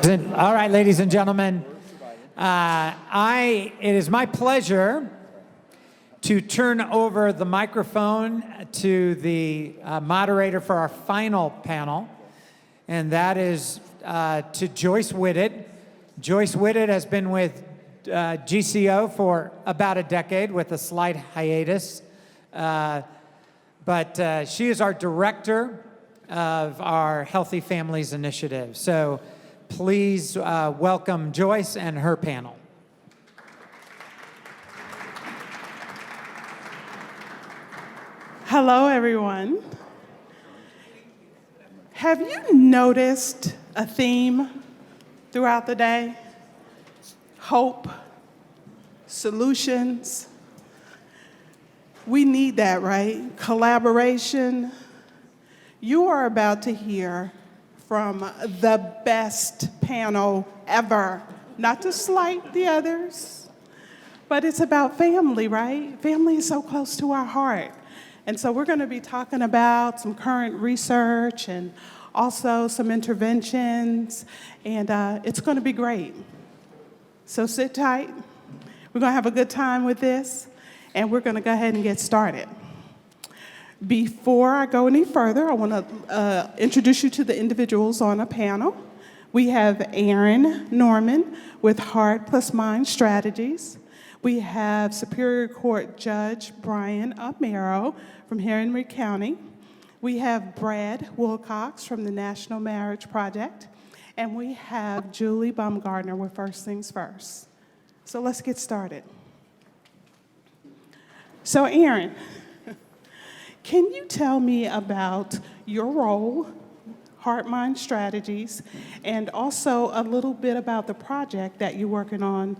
All right, ladies and gentlemen, it is my pleasure to turn over the microphone to the moderator for our final panel, and that is to Joyce Whitted. Joyce Whitted has been with GCO for about a decade with a slight hiatus, but she is our director of our Healthy Families Initiative. So please welcome Joyce and her panel. Hello, everyone. Have you noticed a theme throughout the day? Hope, solutions. We need that, right? Collaboration. You are about to hear from the best panel ever. Not to slight the others, but it's about family, right? Family is so close to our heart. And so we're going to be talking about some current research and also some interventions, and it's going to be great. So sit tight. We're going to have a good time with this, and we're going to go ahead and get started. Before I go any further, I want to introduce you to the individuals on a panel. We have Aaron Norman with Heart Plus Mind Strategies. We have Superior Court Judge Brian Amaro from Henry County. We have Brad Wilcox from the National Marriage Project. And we have Julie Baumgartner with First Things First. So let's get started. So Aaron, can you tell me about your role, Heart Mind Strategies, and also a little bit about the project that you're working on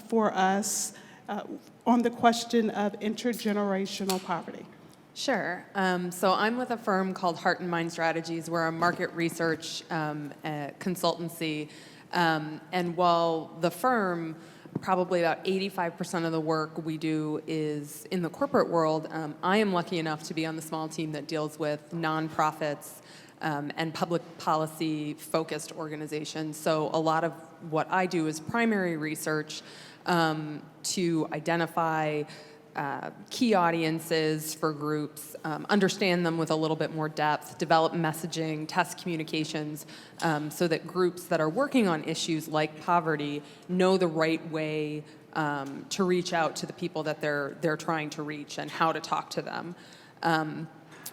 for us on the question of intergenerational poverty? Sure. So I'm with a firm called Heart and Mind Strategies. We're a market research consultancy. And while the firm, probably about 85% of the work we do is in the corporate world, I am lucky enough to be on the small team that deals with nonprofits and public policy focused organizations. So a lot of what I do is primary research to identify key audiences for groups, understand them with a little bit more depth, develop messaging, test communications, so that groups that are working on issues like poverty know the right way to reach out to the people that they're trying to reach and how to talk to them.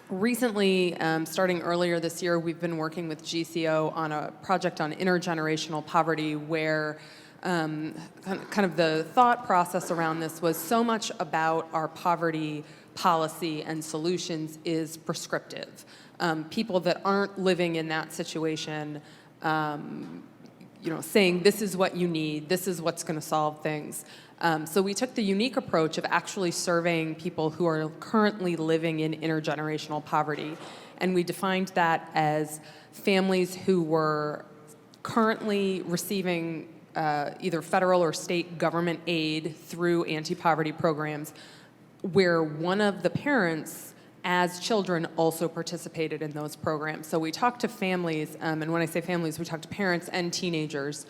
Recently, starting earlier this year, we've been working with GCO on a project on intergenerational poverty where kind of the thought process around this was so much about our poverty policy and solutions is prescriptive. People that aren't living in that situation, saying this is what you need, this is what's going to solve things. So we took the unique approach of actually surveying people who are currently living in intergenerational poverty, and we defined that as families who were currently receiving either federal or state government aid through anti-poverty programs, where one of the parents as children also participated in those programs. So we talked to families, and when I say families, we talk to parents and teenagers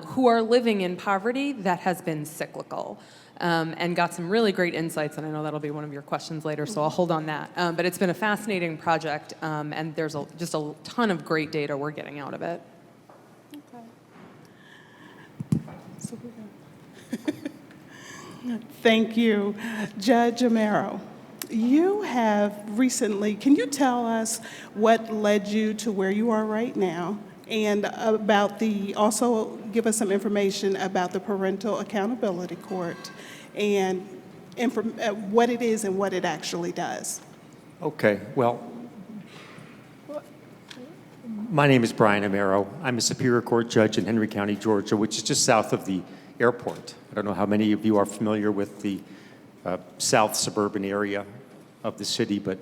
who are living in poverty that has been cyclical, and got some really great insights, and I know that'll be one of your questions later, so I'll hold on that. But it's been a fascinating project, and there's just a ton of great data we're getting out of it. Thank you. Judge Amaro, you have recently, can you tell us what led you to where you are right now, and also give us some information about the Parental Accountability Court and what it is and what it actually does? Okay, well, my name is Brian Amaro. I'm a Superior Court judge in Henry County, Georgia, which is just south of the airport. I don't know how many of you are familiar with the south suburban area of the city, but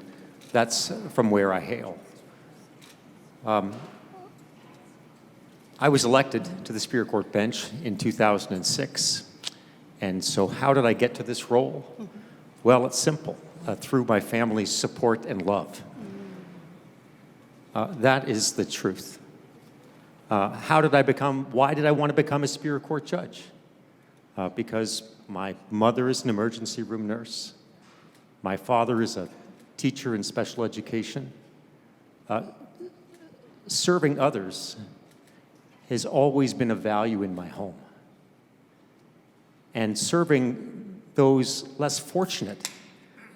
that's from where I hail. I was elected to the Superior Court bench in 2006. And so how did I get to this role? Well, it's simple, through my family's support and love. That is the truth. Why did I want to become a Superior Court judge? Because my mother is an emergency room nurse. My father is a teacher in special education. Serving others has always been a value in my home. And serving those less fortunate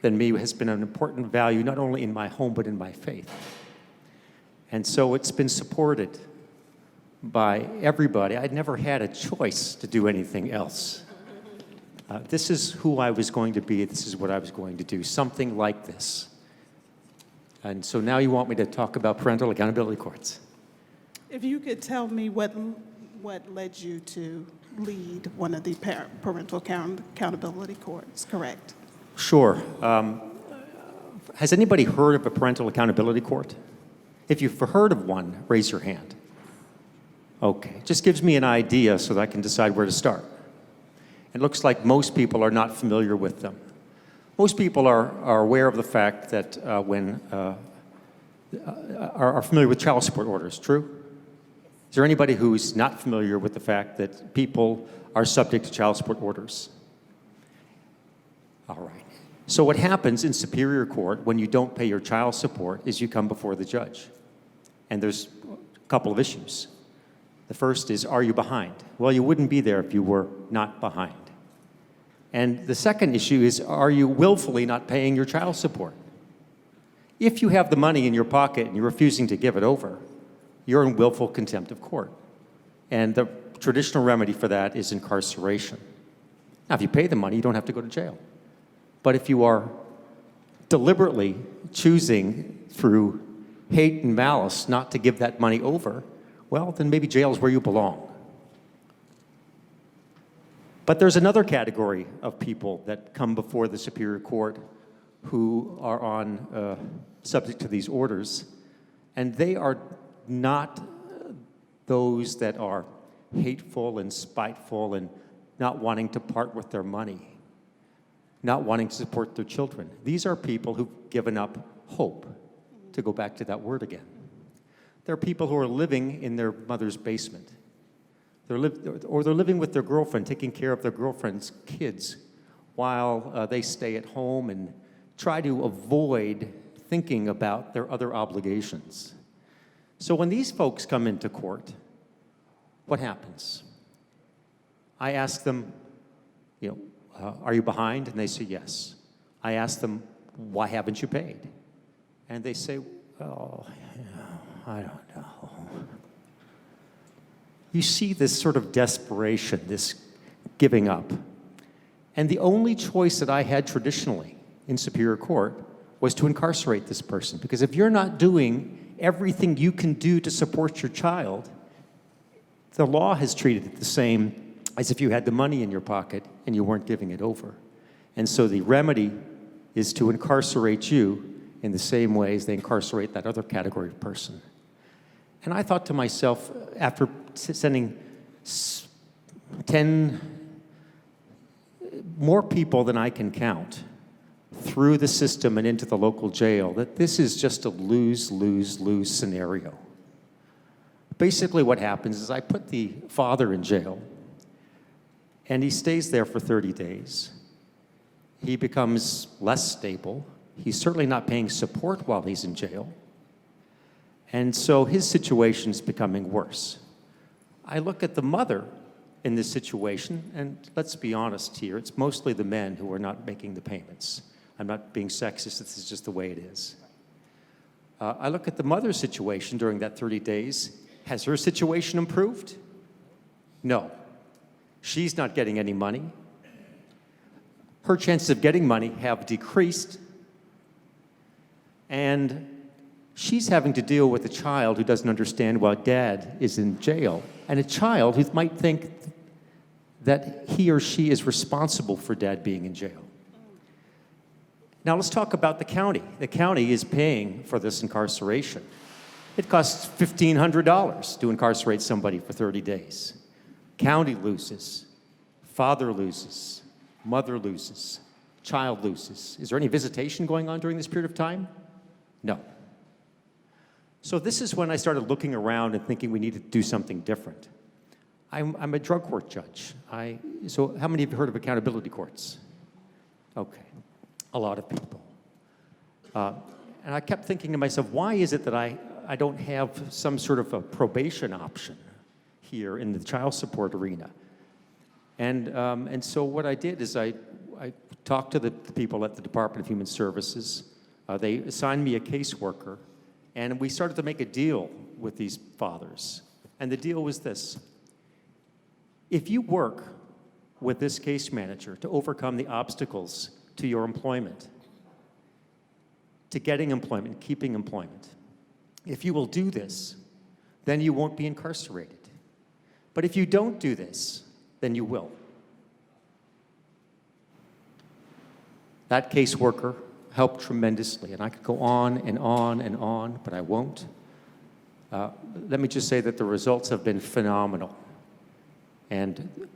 than me has been an important value, not only in my home, but in my faith. And so it's been supported by everybody. I'd never had a choice to do anything else. This is who I was going to be. This is what I was going to do, something like this. And so now you want me to talk about parental accountability courts. If you could tell me what led you to lead one of the parental accountability courts, correct? Sure. Has anybody heard of a parental accountability court? If you've heard of one, raise your hand. Okay, just gives me an idea so that I can decide where to start. It looks like most people are not familiar with them. Most people are aware of the fact that are familiar with child support orders, true? Is there anybody who's not familiar with the fact that people are subject to child support orders? All right. So what happens in Superior Court when you don't pay your child support is you come before the judge. And there's a couple of issues. The first is, are you behind? Well, you wouldn't be there if you were not behind. And the second issue is, are you willfully not paying your child support? If you have the money in your pocket and you're refusing to give it over, you're in willful contempt of court. And the traditional remedy for that is incarceration. Now, if you pay the money, you don't have to go to jail. But if you are deliberately choosing through hate and malice not to give that money over, well, then maybe jail is where you belong. But there's another category of people that come before the Superior Court who are subject to these orders, and they are not those that are hateful and spiteful and not wanting to part with their money, not wanting to support their children. These are people who've given up hope, to go back to that word again. There are people who are living in their mother's basement. They're living with their girlfriend, taking care of their girlfriend's kids while they stay at home and try to avoid thinking about their other obligations. So when these folks come into court, what happens? I ask them, are you behind? And they say yes. I ask them, why haven't you paid? And they say, oh, I don't know. You see this sort of desperation, this giving up. And the only choice that I had traditionally in Superior Court was to incarcerate this person. Because if you're not doing everything you can do to support your child, the law has treated it the same as if you had the money in your pocket and you weren't giving it over. And so the remedy is to incarcerate you in the same way as they incarcerate that other category of person. And I thought to myself, after sending 10 more people than I can count through the system and into the local jail, that this is just a lose-lose-lose scenario. Basically what happens is I put the father in jail, and he stays there for 30 days. He becomes less stable. He's certainly not paying support while he's in jail. And so his situation is becoming worse. I look at the mother in this situation, and let's be honest here, it's mostly the men who are not making the payments. I'm not being sexist, this is just the way it is. I look at the mother's situation during that 30 days. Has her situation improved? No. She's not getting any money. Her chances of getting money have decreased. And she's having to deal with a child who doesn't understand why dad is in jail, and a child who might think that he or she is responsible for dad being in jail. Now let's talk about the county. The county is paying for this incarceration. It costs $1,500 to incarcerate somebody for 30 days. County loses, father loses, mother loses, child loses. Is there any visitation going on during this period of time? No. So this is when I started looking around and thinking we needed to do something different. I'm a drug court judge. So how many of you heard of accountability courts? Okay, a lot of people. And I kept thinking to myself, why is it that I don't have some sort of a probation option here in the child support arena? And so what I did is I talked to the people at the Department of Human Services. They assigned me a caseworker, and we started to make a deal with these fathers. And the deal was this. If you work with this case manager to overcome the obstacles to your employment, to getting employment, keeping employment, if you will do this, then you won't be incarcerated. But if you don't do this, then you will. That caseworker helped tremendously, and I could go on and on and on, but I won't. Let me just say that the results have been phenomenal. And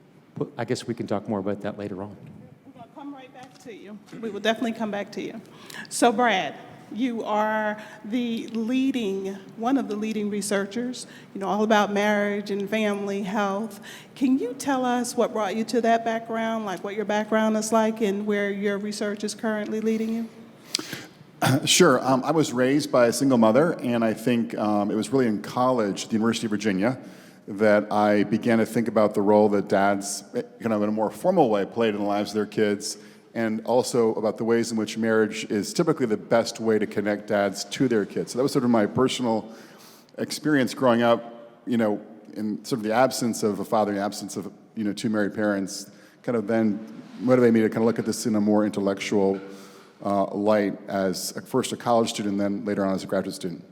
I guess we can talk more about that later on. We're going to come right back to you. We will definitely come back to you. So, Brad, you are one of the leading researchers, all about marriage and family health. Can you tell us what brought you to that background, like what your background is like and where your research is currently leading you? Sure. I was raised by a single mother, and I think it was really in college at the University of Virginia that I began to think about the role that dads, kind of in a more formal way, played in the lives of their kids, and also about the ways in which marriage is typically the best way to connect dads to their kids. So that was sort of my personal experience growing up, in sort of the absence of a father, the absence of, two married parents, kind of then motivated me to kind of look at this in a more intellectual light as first a college student, then later on as a graduate student.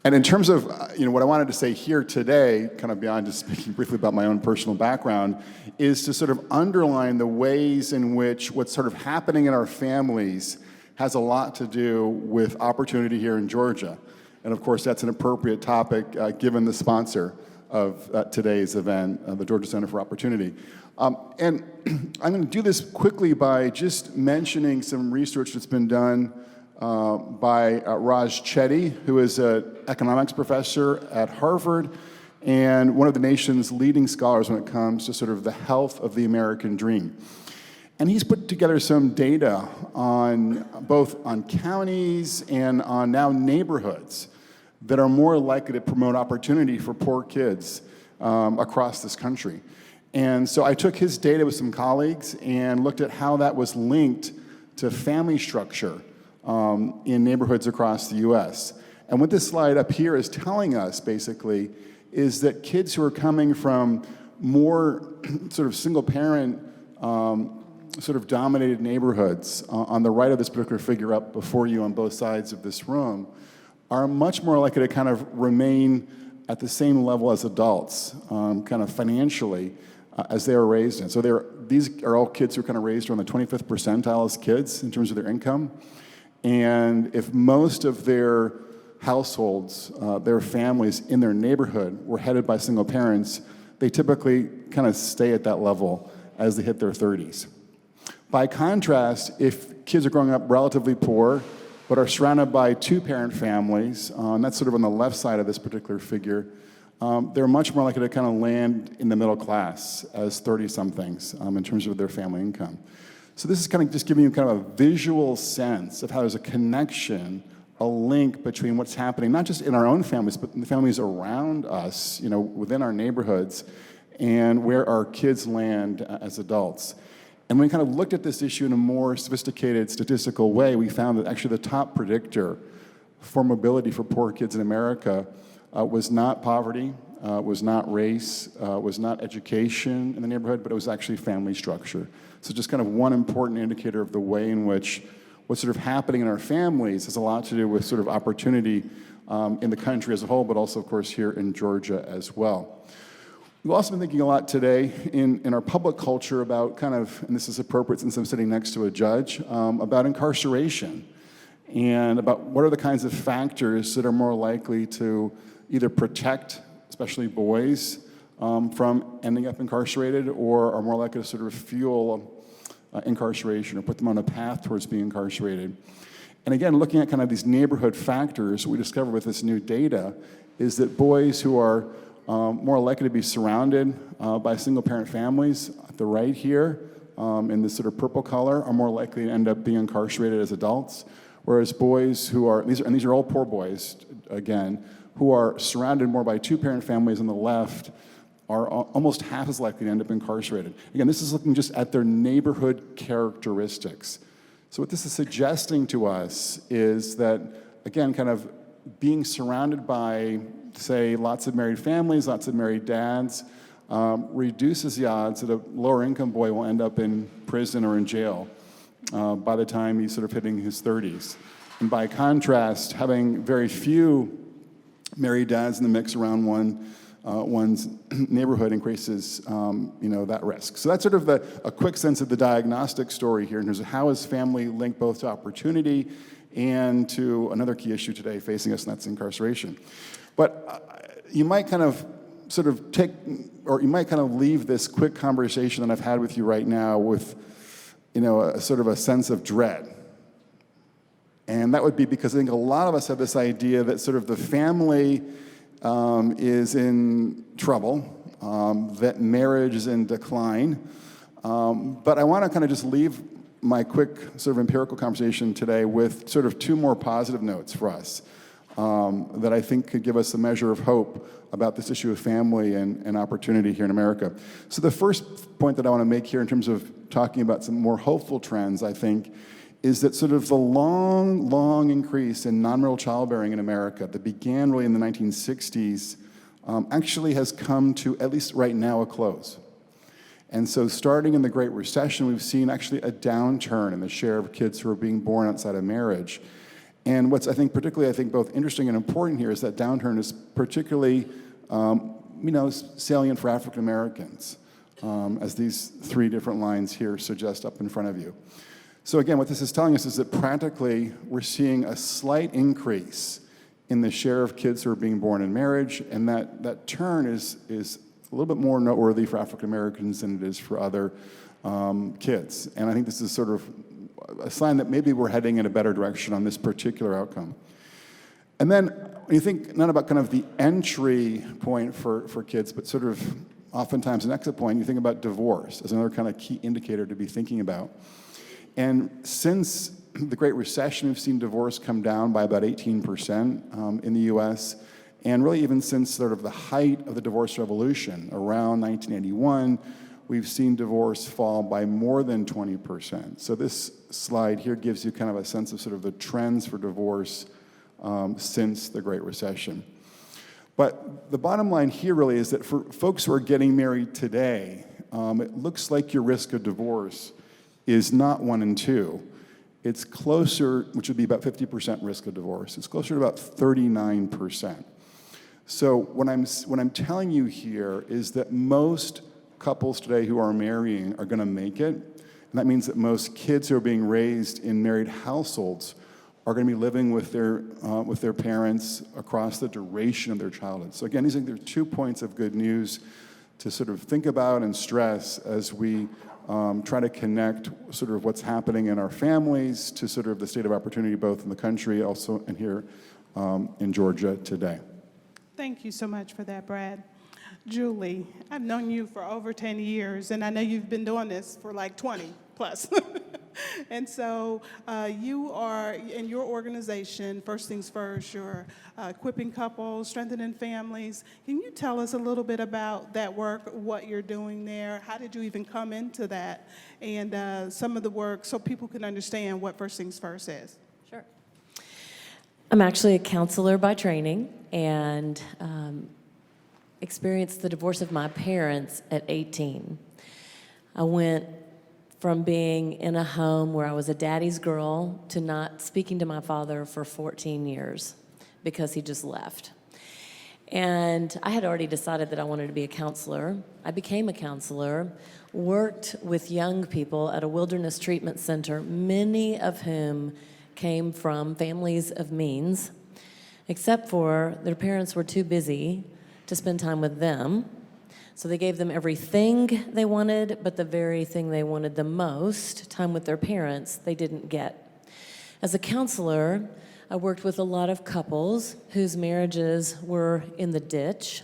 And in terms of what I wanted to say here today, kind of beyond just speaking briefly about my own personal background, is to sort of underline the ways in which what's sort of happening in our families has a lot to do with opportunity here in Georgia. And of course, that's an appropriate topic given the sponsor of today's event, the Georgia Center for Opportunity. And I'm going to do this quickly by just mentioning some research that's been done by Raj Chetty, who is an economics professor at Harvard and one of the nation's leading scholars when it comes to sort of the health of the American dream. And he's put together some data on both on counties and on now neighborhoods that are more likely to promote opportunity for poor kids across this country. And so I took his data with some colleagues and looked at how that was linked to family structure in neighborhoods across the U.S. And what this slide up here is telling us, basically, is that kids who are coming from more sort of single-parent, sort of dominated neighborhoods, on the right of this particular figure up before you on both sides of this room, are much more likely to kind of remain at the same level as adults, kind of financially, as they were raised in. So these are all kids who are kind of raised around the 25th percentile as kids in terms of their income. And if most of their households, their families in their neighborhood were headed by single parents, they typically kind of stay at that level as they hit their 30s. By contrast, if kids are growing up relatively poor, but are surrounded by two-parent families, and that's sort of on the left side of this particular figure, they're much more likely to kind of land in the middle class as 30-somethings in terms of their family income. So this is kind of just giving you kind of a visual sense of how there's a connection, a link between what's happening, not just in our own families, but in the families around us, within our neighborhoods, and where our kids land as adults. And when we kind of looked at this issue in a more sophisticated statistical way, we found that actually the top predictor for mobility for poor kids in America was not poverty, was not race, was not education in the neighborhood, but it was actually family structure. So just kind of one important indicator of the way in which what's sort of happening in our families has a lot to do with sort of opportunity in the country as a whole, but also, of course, here in Georgia as well. We've also been thinking a lot today in our public culture about kind of, and this is appropriate since I'm sitting next to a judge, about incarceration and about what are the kinds of factors that are more likely to either protect, especially boys, from ending up incarcerated, or are more likely to sort of fuel incarceration or put them on a path towards being incarcerated. And again, looking at kind of these neighborhood factors, what we discovered with this new data is that boys who are more likely to be surrounded by single-parent families, at the right here, in this sort of purple color, are more likely to end up being incarcerated as adults, whereas boys who are, these are all poor boys, again, who are surrounded more by two-parent families on the left are almost half as likely to end up incarcerated. Again, this is looking just at their neighborhood characteristics. So what this is suggesting to us is that, again, kind of being surrounded by, say, lots of married families, lots of married dads, reduces the odds that a lower income boy will end up in prison or in jail by the time he's sort of hitting his 30s. And by contrast, having very few married dads in the mix around one's neighborhood increases that risk. So that's sort of a quick sense of the diagnostic story here in terms of how is family linked both to opportunity and to another key issue today facing us, and that's incarceration. But you might kind of sort of leave this quick conversation that I've had with you right now with, a sort of a sense of dread. And that would be because I think a lot of us have this idea that sort of the family is in trouble, that marriage is in decline. But I want to kind of just leave my quick sort of empirical conversation today with sort of two more positive notes for us that I think could give us a measure of hope about this issue of family and opportunity here in America. So the first point that I want to make here in terms of talking about some more hopeful trends, I think, is that sort of the long increase in non-marital childbearing in America that began really in the 1960s actually has come to, at least right now, a close. And so starting in the Great Recession, we've seen actually a downturn in the share of kids who are being born outside of marriage. And what's, particularly both interesting and important here is that downturn is particularly, salient for African Americans, as these three different lines here suggest up in front of you. So again, what this is telling us is that practically we're seeing a slight increase in the share of kids who are being born in marriage, and that turn is a little bit more noteworthy for African Americans than it is for other kids. And I think this is sort of a sign that maybe we're heading in a better direction on this particular outcome. And then when you think not about kind of the entry point for kids, but sort of oftentimes an exit point, you think about divorce as another kind of key indicator to be thinking about. And since the Great Recession, we've seen divorce come down by about 18% in the US. And really even since sort of the height of the divorce revolution around 1981, we've seen divorce fall by more than 20%. So this slide here gives you kind of a sense of sort of the trends for divorce since the Great Recession. But the bottom line here really is that for folks who are getting married today, it looks like your risk of divorce is not 1 in 2. It's closer, which would be about 50% risk of divorce. It's closer to about 39%. So what I'm telling you here is that most couples today who are marrying are going to make it, and that means that most kids who are being raised in married households are going to be living with their parents across the duration of their childhood. So again, these are 2 points of good news to sort of think about and stress as we try to connect sort of what's happening in our families to sort of the state of opportunity both in the country also and here in Georgia today. Thank you so much for that, Brad. Julie, I've known you for over 10 years, and I know you've been doing this for like 20 plus. And so you are, in your organization, First Things First, you're equipping couples, strengthening families. Can you tell us a little bit about that work, what you're doing there? How did you even come into that? And some of the work so people can understand what First Things First is. Sure. I'm actually a counselor by training and experienced the divorce of my parents at 18. I went from being in a home where I was a daddy's girl to not speaking to my father for 14 years because he just left. And I had already decided that I wanted to be a counselor. I became a counselor, worked with young people at a wilderness treatment center, many of whom came from families of means, except for their parents were too busy to spend time with them. So they gave them everything they wanted, but the very thing they wanted the most, time with their parents, they didn't get. As a counselor, I worked with a lot of couples whose marriages were in the ditch,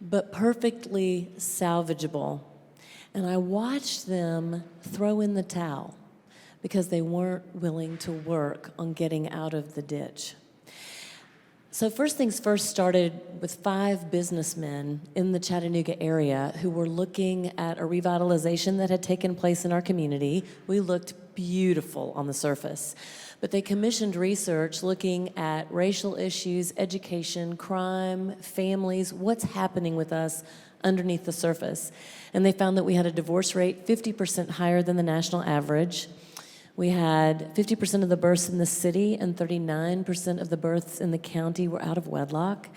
but perfectly salvageable. And I watched them throw in the towel because they weren't willing to work on getting out of the ditch. So First Things First started with 5 businessmen in the Chattanooga area who were looking at a revitalization that had taken place in our community. We looked beautiful on the surface, but they commissioned research looking at racial issues, education, crime, families, what's happening with us underneath the surface. And they found that we had a divorce rate 50% higher than the national average. We had 50% of the births in the city and 39% of the births in the county were out of wedlock.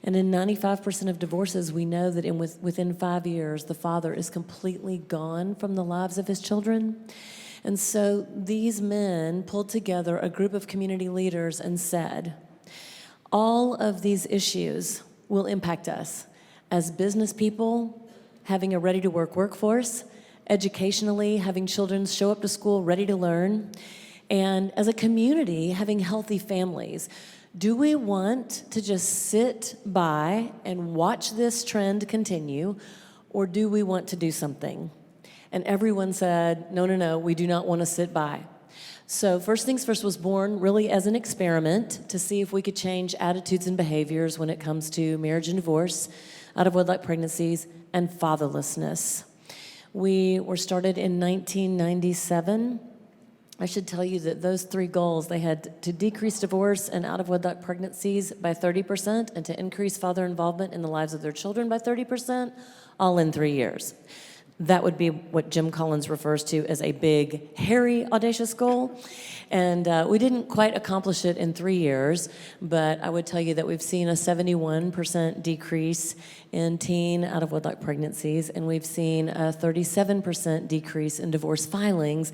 And in 95% of divorces, we know that within 5 years, the father is completely gone from the lives of his children. And so these men pulled together a group of community leaders and said, all of these issues will impact us as business people, having a ready-to-work workforce, educationally, having children show up to school ready to learn, and as a community, having healthy families. Do we want to just sit by and watch this trend continue, or do we want to do something? And everyone said, no, we do not want to sit by. So First Things First was born really as an experiment to see if we could change attitudes and behaviors when it comes to marriage and divorce, out-of-wedlock pregnancies, and fatherlessness. We were started in 1997. I should tell you that those 3 goals, they had to decrease divorce and out-of-wedlock pregnancies by 30% and to increase father involvement in the lives of their children by 30%, all in 3 years. That would be what Jim Collins refers to as a big, hairy, audacious goal. And we didn't quite accomplish it in 3 years, but I would tell you that we've seen a 71% decrease in teen out-of-wedlock pregnancies, and we've seen a 37% decrease in divorce filings,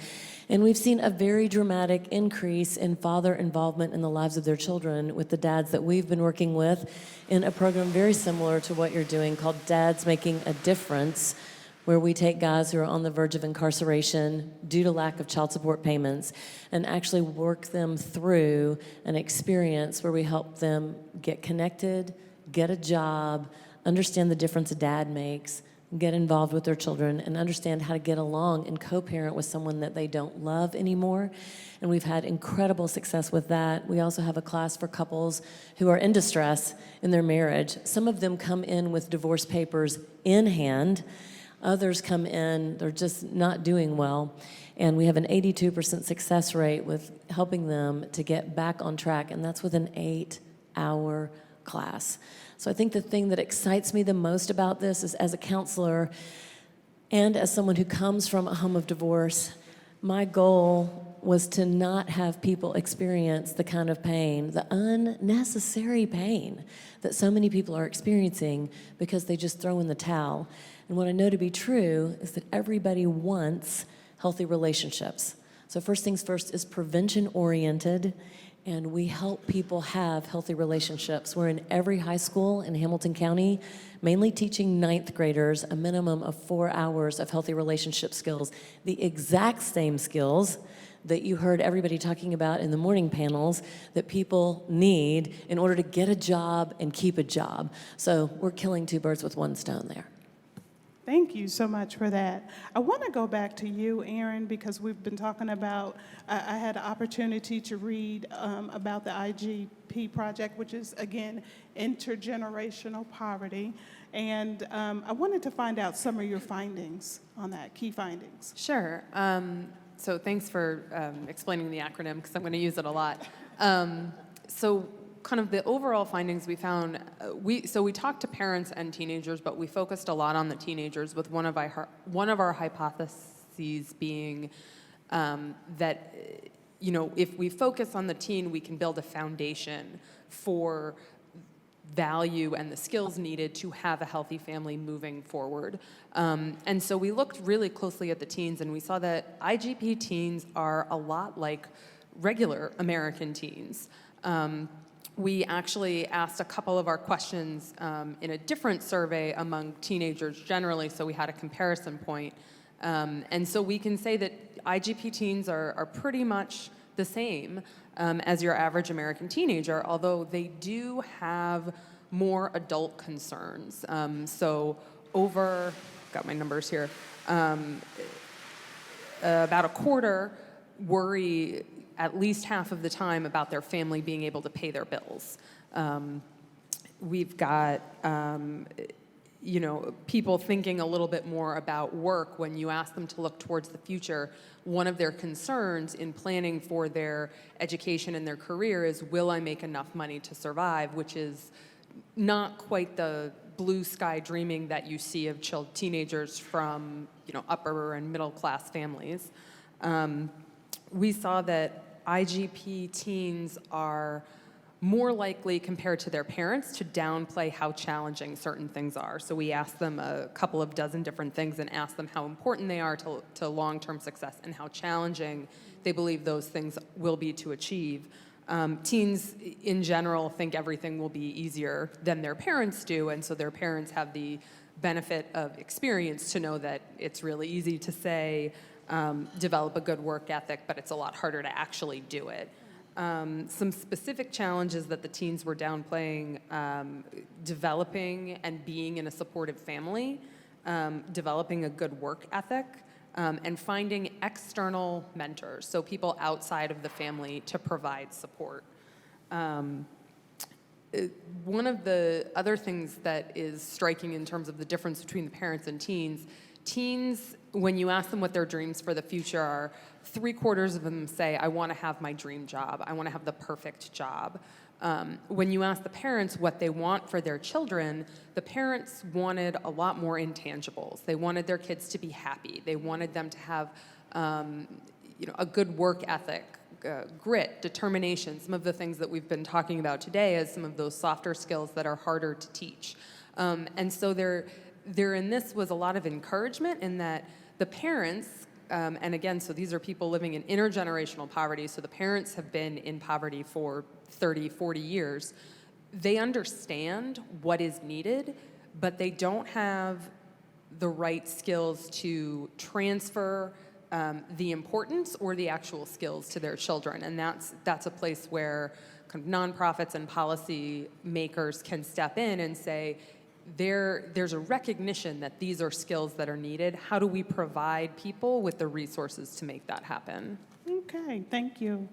and we've seen a very dramatic increase in father involvement in the lives of their children with the dads that we've been working with in a program very similar to what you're doing called Dads Making a Difference, where we take guys who are on the verge of incarceration due to lack of child support payments and actually work them through an experience where we help them get connected, get a job, understand the difference a dad makes, get involved with their children, and understand how to get along and co-parent with someone that they don't love anymore. And we've had incredible success with that. We also have a class for couples who are in distress in their marriage. Some of them come in with divorce papers in hand. Others come in, they're just not doing well, and we have an 82% success rate with helping them to get back on track, and that's with an 8-hour class. So I think the thing that excites me the most about this is, as a counselor and as someone who comes from a home of divorce, my goal was to not have people experience the kind of pain, the unnecessary pain that so many people are experiencing because they just throw in the towel. And what I know to be true is that everybody wants healthy relationships. So First Things First is prevention-oriented, and we help people have healthy relationships. We're in every high school in Hamilton County, mainly teaching 9th graders a minimum of 4 hours of healthy relationship skills, the exact same skills that you heard everybody talking about in the morning panels that people need in order to get a job and keep a job. So we're killing 2 birds with 1 stone there. Thank you so much for that. I want to go back to you, Aaron, because we've been talking about, I had an opportunity to read about the IGP project, which is, again, intergenerational poverty. And I wanted to find out some of your findings on that, key findings. Sure. So thanks for explaining the acronym, because I'm going to use it a lot. So kind of the overall findings we found, we talked to parents and teenagers, but we focused a lot on the teenagers, with one of our hypotheses being that, if we focus on the teen, we can build a foundation for value and the skills needed to have a healthy family moving forward. And so we looked really closely at the teens, and we saw that IGP teens are a lot like regular American teens. We actually asked a couple of our questions in a different survey among teenagers generally, so we had a comparison point. And so we can say that IGP teens are pretty much the same as your average American teenager, although they do have more adult concerns. Got my numbers here, about a quarter worry at least half of the time about their family being able to pay their bills. We've got people thinking a little bit more about work when you ask them to look towards the future. One of their concerns in planning for their education and their career is, will I make enough money to survive, which is not quite the blue sky dreaming that you see of teenagers from upper and middle class families. We saw that IGP teens are more likely compared to their parents to downplay how challenging certain things are. So we asked them a couple of dozen different things and asked them how important they are to long-term success and how challenging they believe those things will be to achieve. Teens in general think everything will be easier than their parents do, and so their parents have the benefit of experience to know that it's really easy to say, develop a good work ethic, but it's a lot harder to actually do it. Some specific challenges that the teens were downplaying: developing and being in a supportive family, developing a good work ethic, and finding external mentors, so people outside of the family to provide support. One of the other things that is striking in terms of the difference between the parents and teens, when you ask them what their dreams for the future are, 3/4 of them say, I want to have my dream job. I want to have the perfect job. When you ask the parents what they want for their children, the parents wanted a lot more intangibles. They wanted their kids to be happy. They wanted them to have a good work ethic, grit, determination, some of the things that we've been talking about today as some of those softer skills that are harder to teach. And so there in this was a lot of encouragement in that the parents, and again, so these are people living in intergenerational poverty, so the parents have been in poverty for 30, 40 years. They understand what is needed, but they don't have the right skills to transfer the importance or the actual skills to their children. And that's a place where kind of nonprofits and policy makers can step in and say, there's a recognition that these are skills that are needed. How do we provide people with the resources to make that happen? Okay, thank you.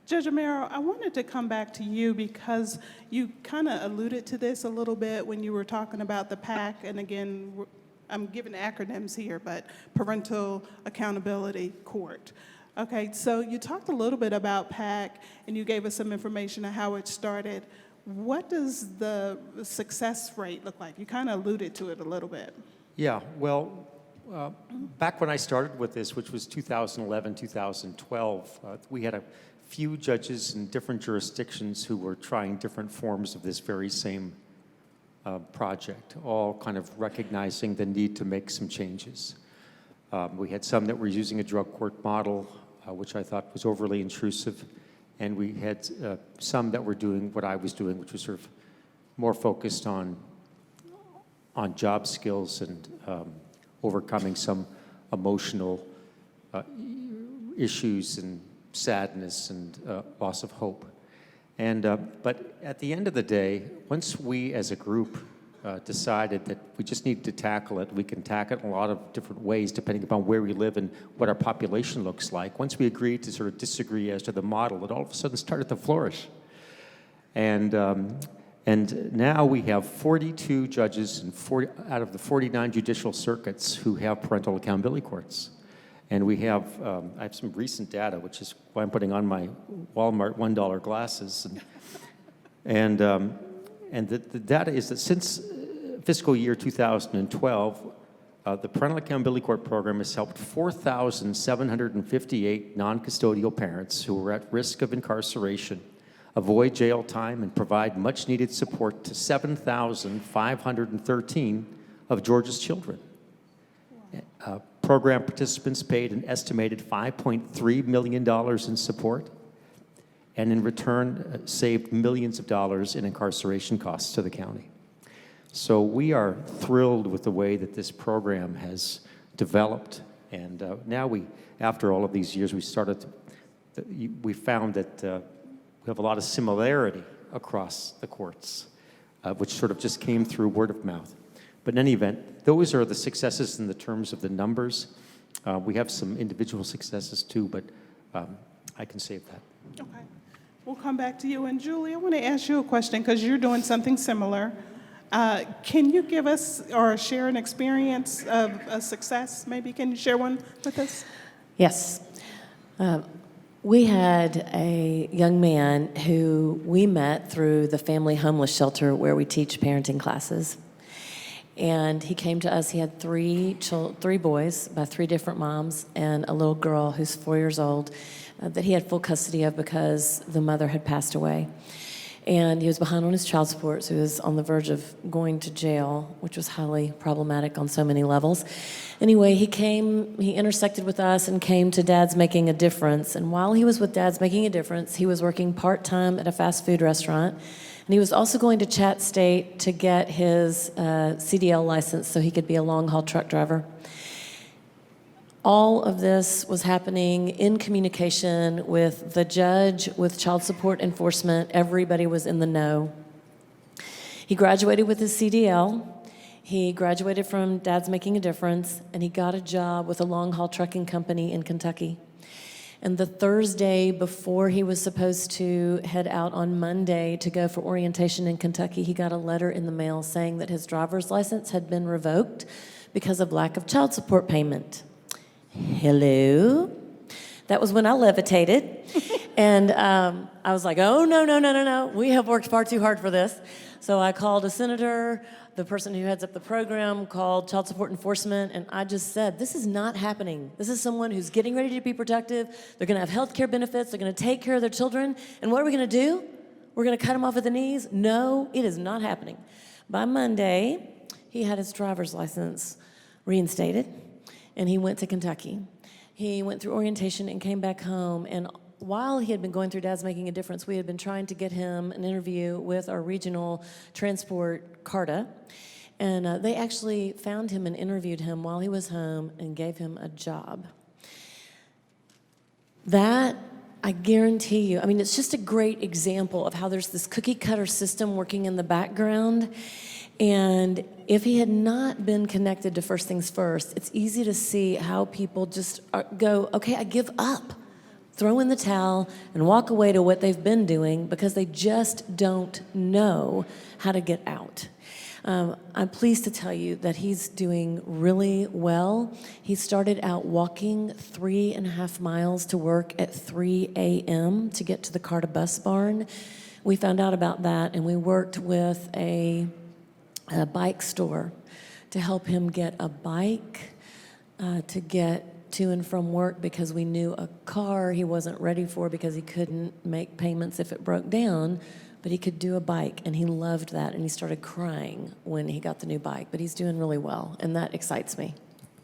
Judge Amaro, I wanted to come back to you because you kind of alluded to this a little bit when you were talking about the PAC, and again, I'm giving acronyms here, but Parental Accountability Court. Okay, so you talked a little bit about PAC, and you gave us some information on how it started. What does the success rate look like? You kind of alluded to it a little bit. Yeah, well, back when I started with this, which was 2011, 2012, we had a few judges in different jurisdictions who were trying different forms of this very same project, all kind of recognizing the need to make some changes. We had some that were using a drug court model, which I thought was overly intrusive. And we had some that were doing what I was doing, which was sort of more focused on job skills and overcoming some emotional issues and sadness and loss of hope. And but at the end of the day, once we as a group decided that we just need to tackle it, we can tackle it in a lot of different ways depending upon where we live and what our population looks like. Once we agreed to sort of disagree as to the model, it all of a sudden started to flourish. And now we have 42 judges and 40 out of the 49 judicial circuits who have parental accountability courts. And we have, I have some recent data, which is why I'm putting on my Walmart $1 glasses. And the data is that since fiscal year 2012, the Parental Accountability Court program has helped 4,758 non-custodial parents who are at risk of incarceration avoid jail time and provide much-needed support to 7,513 of Georgia's children. Program participants paid an estimated $5.3 million in support, and in return saved millions of dollars in incarceration costs to the county. So we are thrilled with the way that this program has developed, and now we, after all of these years, we started we found that we have a lot of similarity across the courts, which sort of just came through word of mouth. But in any event, those are the successes in the terms of the numbers. We have some individual successes too, but I can save that. Okay. We'll come back to you. And Julie, I want to ask you a question because you're doing something similar. Can you give us or share an experience of a success? Maybe can you share one with us? Yes. We had a young man who we met through the family homeless shelter where we teach parenting classes. And he came to us. He had three boys by three different moms and a little girl who's 4 years old that he had full custody of because the mother had passed away. And he was behind on his child support, so he was on the verge of going to jail, which was highly problematic on so many levels. Anyway, he intersected with us and came to Dad's Making a Difference. And while he was with Dad's Making a Difference, he was working part-time at a fast food restaurant. And he was also going to Chat State to get his CDL license so he could be a long-haul truck driver. All of this was happening in communication with the judge, with child support enforcement. Everybody was in the know. He graduated with his CDL. He graduated from Dad's Making a Difference, and he got a job with a long-haul trucking company in Kentucky. And the Thursday before he was supposed to head out on Monday to go for orientation in Kentucky, he got a letter in the mail saying that his driver's license had been revoked because of lack of child support payment. Hello? That was when I levitated. And I was like, oh, no. We have worked far too hard for this. So I called a senator, the person who heads up the program, called child support enforcement, and I just said, this is not happening. This is someone who's getting ready to be productive. They're going to have health care benefits. They're going to take care of their children. And what are we going to do? We're going to cut them off at the knees? No, it is not happening. By Monday, he had his driver's license reinstated. And he went to Kentucky. He went through orientation and came back home. And while he had been going through Dad's Making a Difference, we had been trying to get him an interview with our regional transport, CARTA. And they actually found him and interviewed him while he was home and gave him a job. That, I guarantee you, I mean, it's just a great example of how there's this cookie cutter system working in the background. And if he had not been connected to First Things First, it's easy to see how people just go, okay, I give up, throw in the towel, and walk away to what they've been doing because they just don't know how to get out. I'm pleased to tell you that he's doing really well. He started out walking 3.5 miles to work at 3 a.m. to get to the CARTA bus barn. We found out about that, and we worked with a bike store to help him get a bike to get to and from work because we knew a car he wasn't ready for because he couldn't make payments if it broke down, but he could do a bike, and he loved that, and he started crying when he got the new bike, but he's doing really well, and that excites me.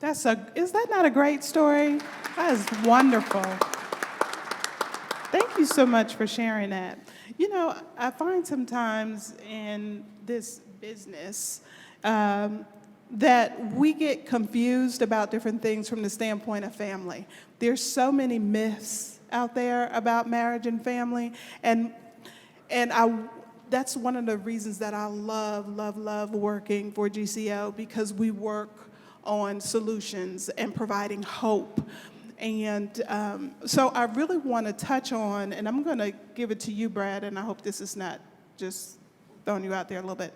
Is that not a great story? That is wonderful. Thank you so much for sharing that. You know, I find sometimes in this business that we get confused about different things from the standpoint of family. There's so many myths out there about marriage and family, and that's one of the reasons that I love working for GCO, because we work on solutions and providing hope. And so I really want to touch on, and I'm going to give it to you, Brad, and I hope this is not just throwing you out there a little bit.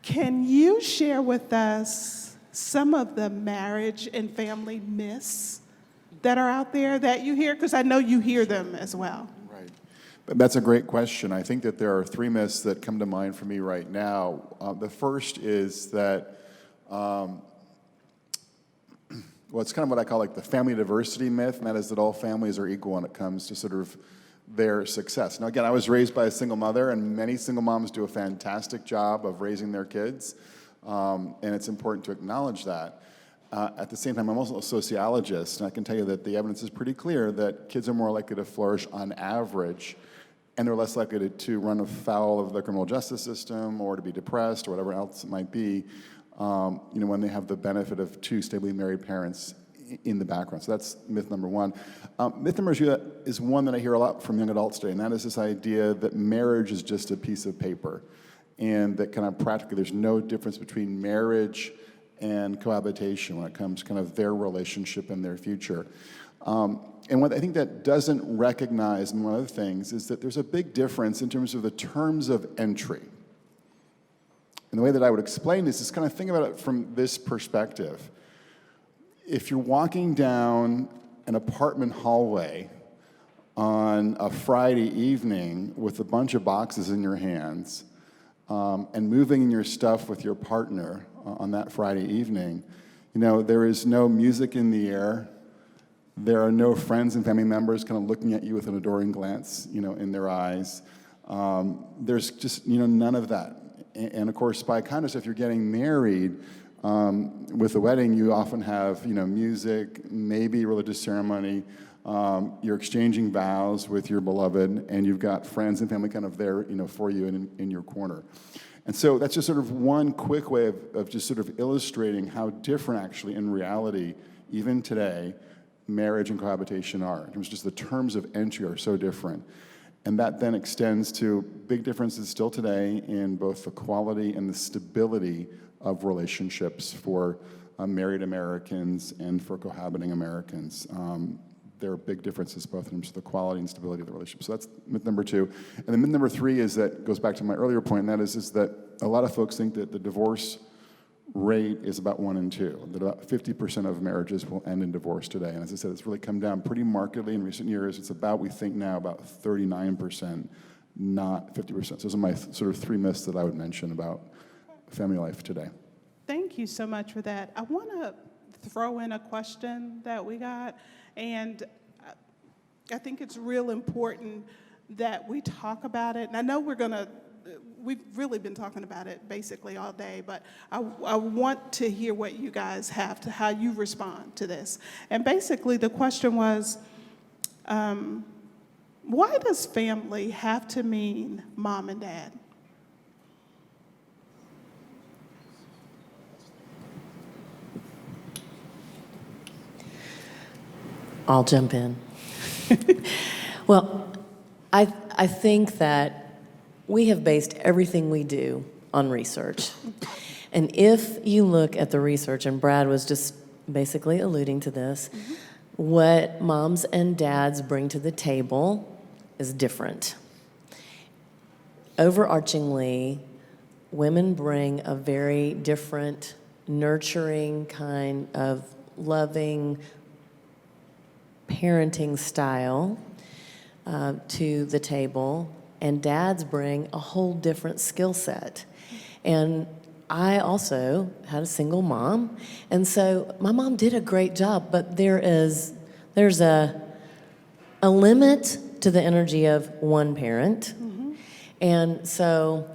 Can you share with us some of the marriage and family myths that are out there that you hear? Because I know you hear them as well. Right. That's a great question. I think that there are 3 myths that come to mind for me right now. The first is that, well, it's kind of what I call like the family diversity myth, and that is that all families are equal when it comes to sort of their success. Now, again, I was raised by a single mother, and many single moms do a fantastic job of raising their kids, and it's important to acknowledge that. At the same time, I'm also a sociologist, and I can tell you that the evidence is pretty clear that kids are more likely to flourish on average, and they're less likely to run afoul of the criminal justice system or to be depressed or whatever else it might be, when they have the benefit of 2 stably married parents in the background. So that's myth number one. Myth number two is one that I hear a lot from young adults today, and that is this idea that marriage is just a piece of paper, and that kind of practically there's no difference between marriage and cohabitation when it comes to kind of their relationship and their future. And what I think that doesn't recognize, and one of the things, is that there's a big difference in terms of the terms of entry. And the way that I would explain this is kind of think about it from this perspective. If you're walking down an apartment hallway on a Friday evening with a bunch of boxes in your hands, and moving your stuff with your partner on that Friday evening, there is no music in the air. There are no friends and family members kind of looking at you with an adoring glance, in their eyes. There's just, none of that. And of course, by contrast, if you're getting married, with a wedding, you often have, music, maybe religious ceremony. You're exchanging vows with your beloved, and you've got friends and family kind of there, for you and in your corner. And so that's just sort of one quick way of just sort of illustrating how different, actually, in reality, even today, marriage and cohabitation are. In terms of just the terms of entry are so different. And that then extends to big differences still today in both the quality and the stability of relationships for married Americans and for cohabiting Americans. There are big differences both in terms of the quality and stability of the relationship. So that's myth number two. And then myth number three is that goes back to my earlier point, and that is that a lot of folks think that the divorce rate is about 1 in 2, that about 50% of marriages will end in divorce today. And as I said, it's really come down pretty markedly in recent years. It's about, we think now, about 39%, not 50%. So those are my sort of 3 myths that I would mention about family life today. Thank you so much for that. I want to throw in a question that we got, and I think it's real important that we talk about it. And I know we've really been talking about it basically all day, but I want to hear what you guys have, to how you respond to this. And basically the question was, why does family have to mean mom and dad? I'll jump in. Well, I think that we have based everything we do on research. And if you look at the research, and Brad was just basically alluding to this, what moms and dads bring to the table is different. Overarchingly, women bring a very different, nurturing kind of loving parenting style to the table, and dads bring a whole different skill set. And I also had a single mom, and so my mom did a great job, but there's a limit to the energy of one parent. And so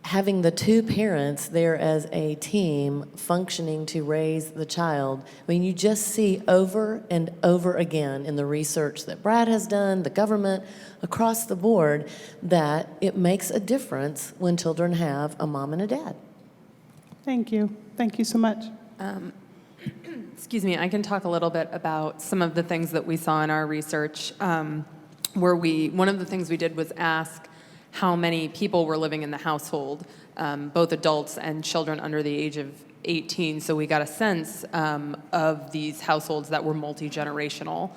having the 2 parents there as a team functioning to raise the child, I mean, you just see over and over again in the research that Brad has done, the government, across the board, that it makes a difference when children have a mom and a dad. Thank you. Thank you so much. Excuse me, I can talk a little bit about some of the things that we saw in our research, where one of the things we did was ask how many people were living in the household, both adults and children under the age of 18. So we got a sense of these households that were multi-generational.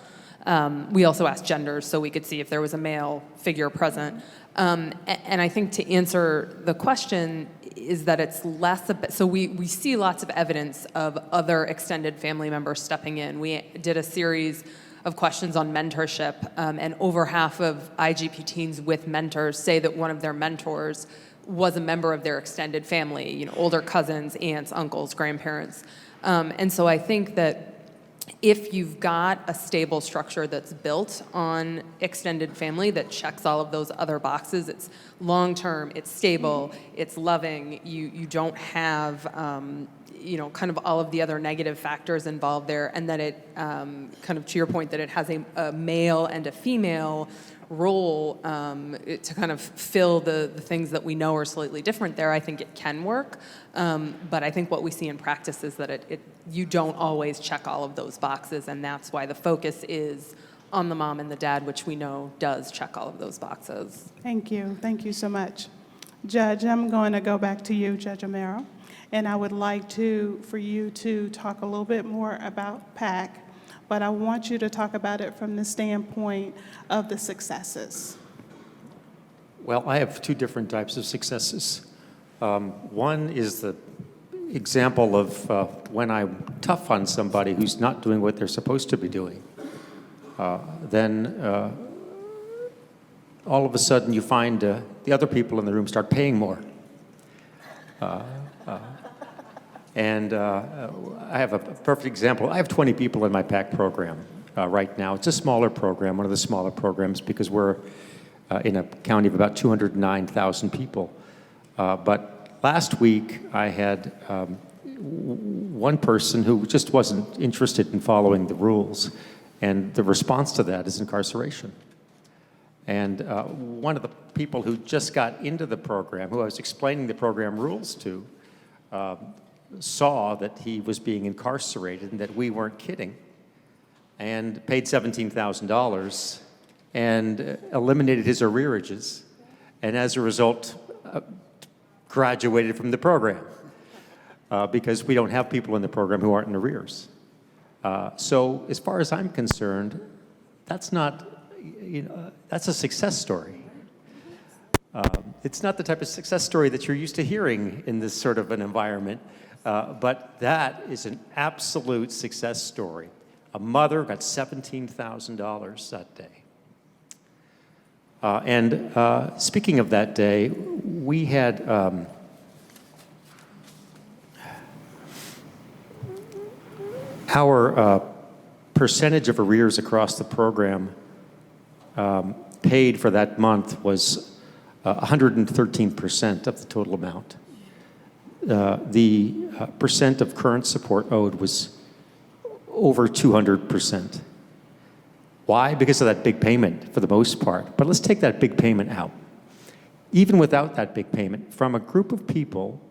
We also asked genders so we could see if there was a male figure present. And I think to answer the question is that it's less, so we see lots of evidence of other extended family members stepping in. We did a series of questions on mentorship, and over half of IGP teens with mentors say that one of their mentors was a member of their extended family, older cousins, aunts, uncles, grandparents. And so I think that if you've got a stable structure that's built on extended family that checks all of those other boxes, it's long-term, it's stable, it's loving, you don't have kind of all of the other negative factors involved there, and that it, kind of to your point, that it has a male and a female role to kind of fill the things that we know are slightly different there. I think it can work, but I think what we see in practice is that you don't always check all of those boxes, and that's why the focus is on the mom and the dad, which we know does check all of those boxes. Thank you. Thank you so much. Judge, I'm going to go back to you, Judge Amaro, and I would like for you to talk a little bit more about PAC, but I want you to talk about it from the standpoint of the successes. Well, I have two different types of successes. One is the example of when I'm tough on somebody who's not doing what they're supposed to be doing. Then all of a sudden you find the other people in the room start paying more. And I have a perfect example. I have 20 people in my PAC program right now. It's a smaller program, one of the smaller programs, because we're in a county of about 209,000 people. But last week I had one person who just wasn't interested in following the rules, and the response to that is incarceration. And one of the people who just got into the program, who I was explaining the program rules to, saw that he was being incarcerated and that we weren't kidding, and paid $17,000 and eliminated his arrearages, and as a result, graduated from the program because we don't have people in the program who aren't in arrears. So as far as I'm concerned, that's not, that's a success story. It's not the type of success story that you're used to hearing in this sort of an environment, but that is an absolute success story. A mother got $17,000 that day. And speaking of that day, we had our percentage of arrears across the program paid for that month was 113% of the total amount. The percent of current support owed was over 200%. Why? Because of that big payment for the most part. But let's take that big payment out. Even without that big payment, from a group of people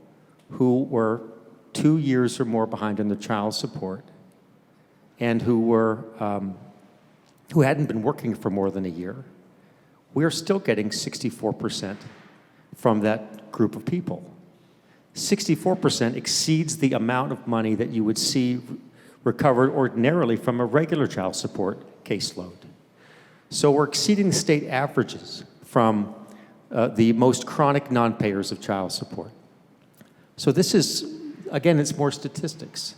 who were 2 years or more behind in their child support and who hadn't been working for more than a year, we're still getting 64% from that group of people. 64% exceeds the amount of money that you would see recovered ordinarily from a regular child support caseload. So we're exceeding the state averages from the most chronic non-payers of child support. So this is, again, it's more statistics,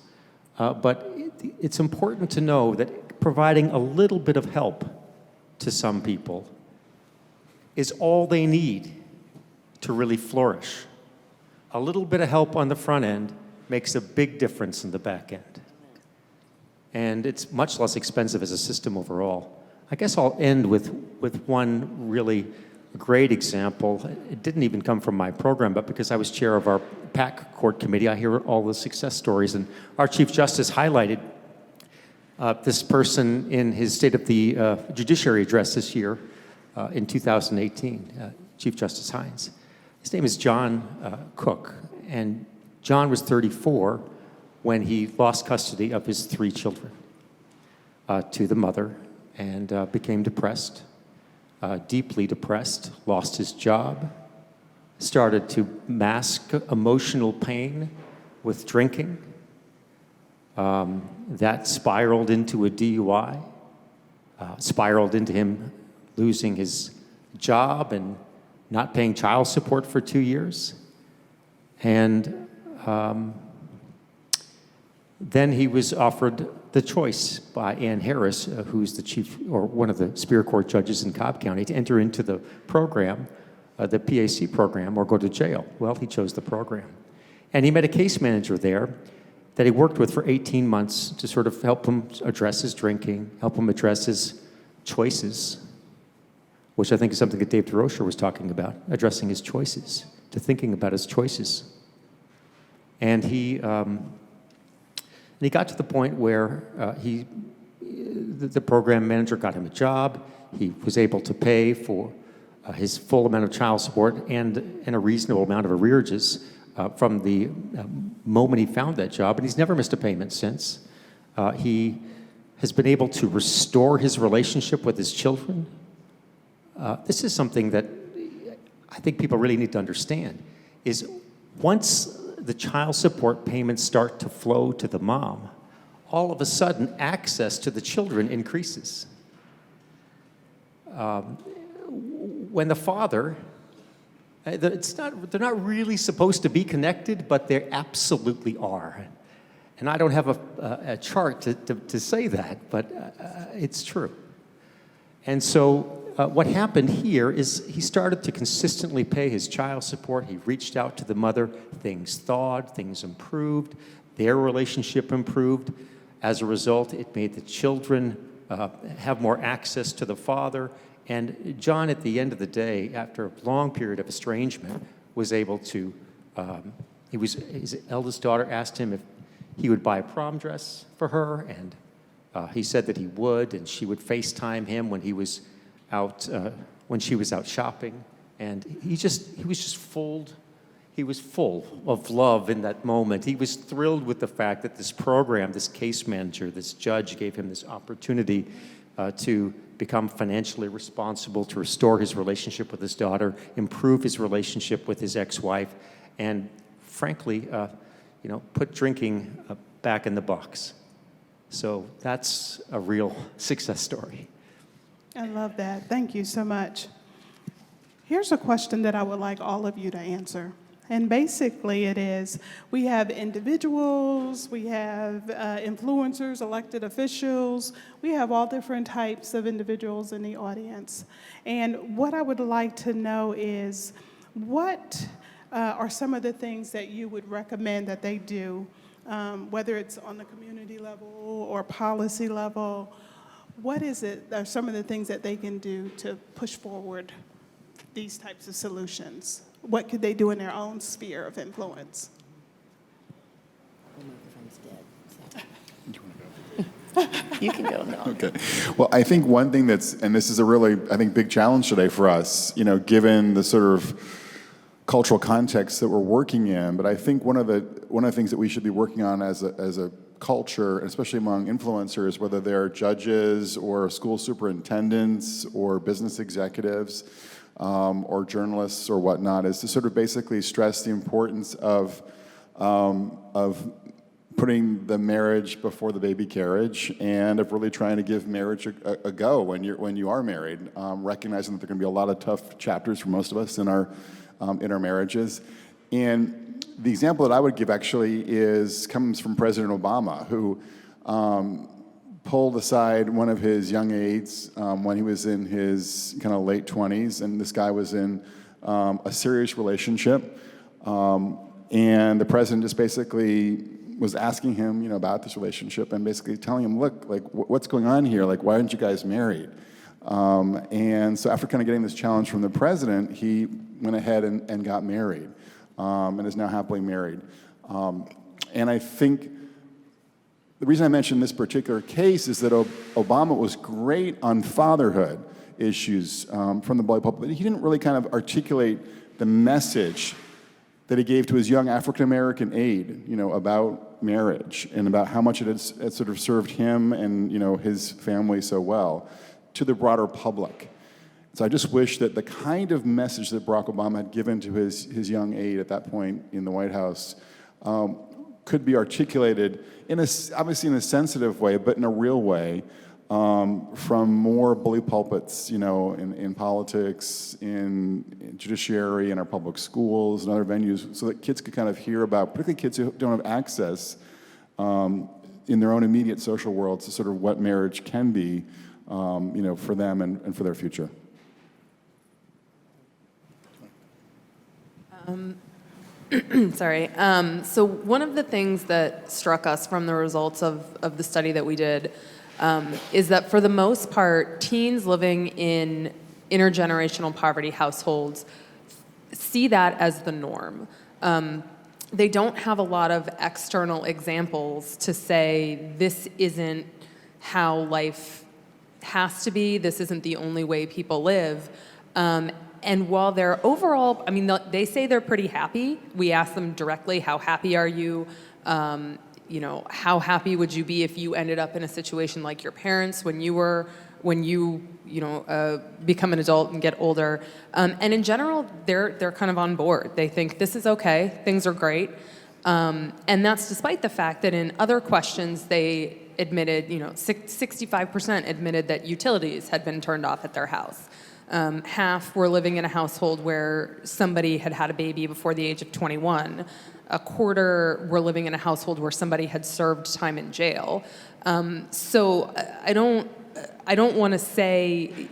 but it's important to know that providing a little bit of help to some people is all they need to really flourish. A little bit of help on the front end makes a big difference in the back end. And it's much less expensive as a system overall. I guess I'll end with one really great example. It didn't even come from my program, but because I was chair of our PAC court committee, I hear all the success stories. And our Chief Justice highlighted this person in his State of the Judiciary address this year in 2018, Chief Justice Hines. His name is John Cook, and John was 34 when he lost custody of his 3 children to the mother and became depressed, deeply depressed, lost his job, started to mask emotional pain with drinking. That spiraled into a DUI, spiraled into him losing his job and not paying child support for 2 years. And then he was offered the choice by Ann Harris, who's the chief or one of the Superior Court judges in Cobb County, to enter into the program, the PAC program, or go to jail. Well, he chose the program. And he met a case manager there that he worked with for 18 months to sort of help him address his drinking, help him address his choices, which I think is something that Dave DeRocher was talking about, addressing his choices, to thinking about his choices. And he he got to the point where the program manager got him a job. He was able to pay for his full amount of child support and a reasonable amount of arrearages from the moment he found that job, and he's never missed a payment since. He has been able to restore his relationship with his children. This is something that I think people really need to understand, is once the child support payments start to flow to the mom, all of a sudden access to the children increases. When the father, they're not really supposed to be connected, but they absolutely are. And I don't have a chart to say that, but it's true. And so what happened here is he started to consistently pay his child support. He reached out to the mother. Things thawed, things improved. Their relationship improved. As a result, it made the children have more access to the father. And John, at the end of the day, after a long period of estrangement, was able to, his eldest daughter asked him if he would buy a prom dress for her, and he said that he would, and she would FaceTime him when he was out, when she was out shopping. And he was just full. He was full of love in that moment. He was thrilled with the fact that this program, this case manager, this judge gave him this opportunity to become financially responsible, to restore his relationship with his daughter, improve his relationship with his ex-wife, and frankly, put drinking back in the box. So that's a real success story. I love that. Thank you so much. Here's a question that I would like all of you to answer. And basically it is, we have individuals, we have influencers, elected officials, we have all different types of individuals in the audience. And what I would like to know is, what are some of the things that you would recommend that they do, whether it's on the community level or policy level? What is it, are some of the things that they can do to push forward these types of solutions? What could they do in their own sphere of influence? You can go now. Okay. Well, I think one thing and this is a really, I think, big challenge today for us, given the sort of cultural context that we're working in, but I think one of the things that we should be working on as a culture, especially among influencers, whether they're judges or school superintendents or business executives, or journalists or whatnot, is to sort of basically stress the importance of putting the marriage before the baby carriage, and of really trying to give marriage a go when you are married, recognizing that there are going to be a lot of tough chapters for most of us in our marriages. And the example that I would give actually comes from President Obama, who pulled aside one of his young aides when he was in his kind of late 20s, and this guy was in a serious relationship, and the president just basically was asking him, about this relationship, and basically telling him, look, like, what's going on here? Like, why aren't you guys married? And so after kind of getting this challenge from the president, he went ahead and got married, and is now happily married. And I think the reason I mention this particular case is that Obama was great on fatherhood issues from the Black pulpit, but he didn't really kind of articulate the message that he gave to his young African-American aide, about marriage and about how much it had sort of served him and, his family so well to the broader public. So I just wish that the kind of message that Barack Obama had given to his young aide at that point in the White House could be articulated obviously in a sensitive way, but in a real way, from more bully pulpits, in politics, in judiciary, in our public schools, and other venues, so that kids could kind of hear about, particularly kids who don't have access in their own immediate social worlds, to sort of what marriage can be, for them and for their future. Sorry. So one of the things that struck us from the results of the study that we did is that for the most part, teens living in intergenerational poverty households see that as the norm. they don't have a lot of external examples to say this isn't how life has to be, this isn't the only way people live. And while they're overall, I mean, they say they're pretty happy. We ask them directly, how happy are you? You know, how happy would you be if you ended up in a situation like your parents when you become an adult and get older? And in general, they're kind of on board. They think this is okay, things are great. And that's despite the fact that in other questions they admitted, 65% admitted that utilities had been turned off at their house. Half were living in a household where somebody had had a baby before the age of 21. A quarter were living in a household where somebody had served time in jail. So I don't want to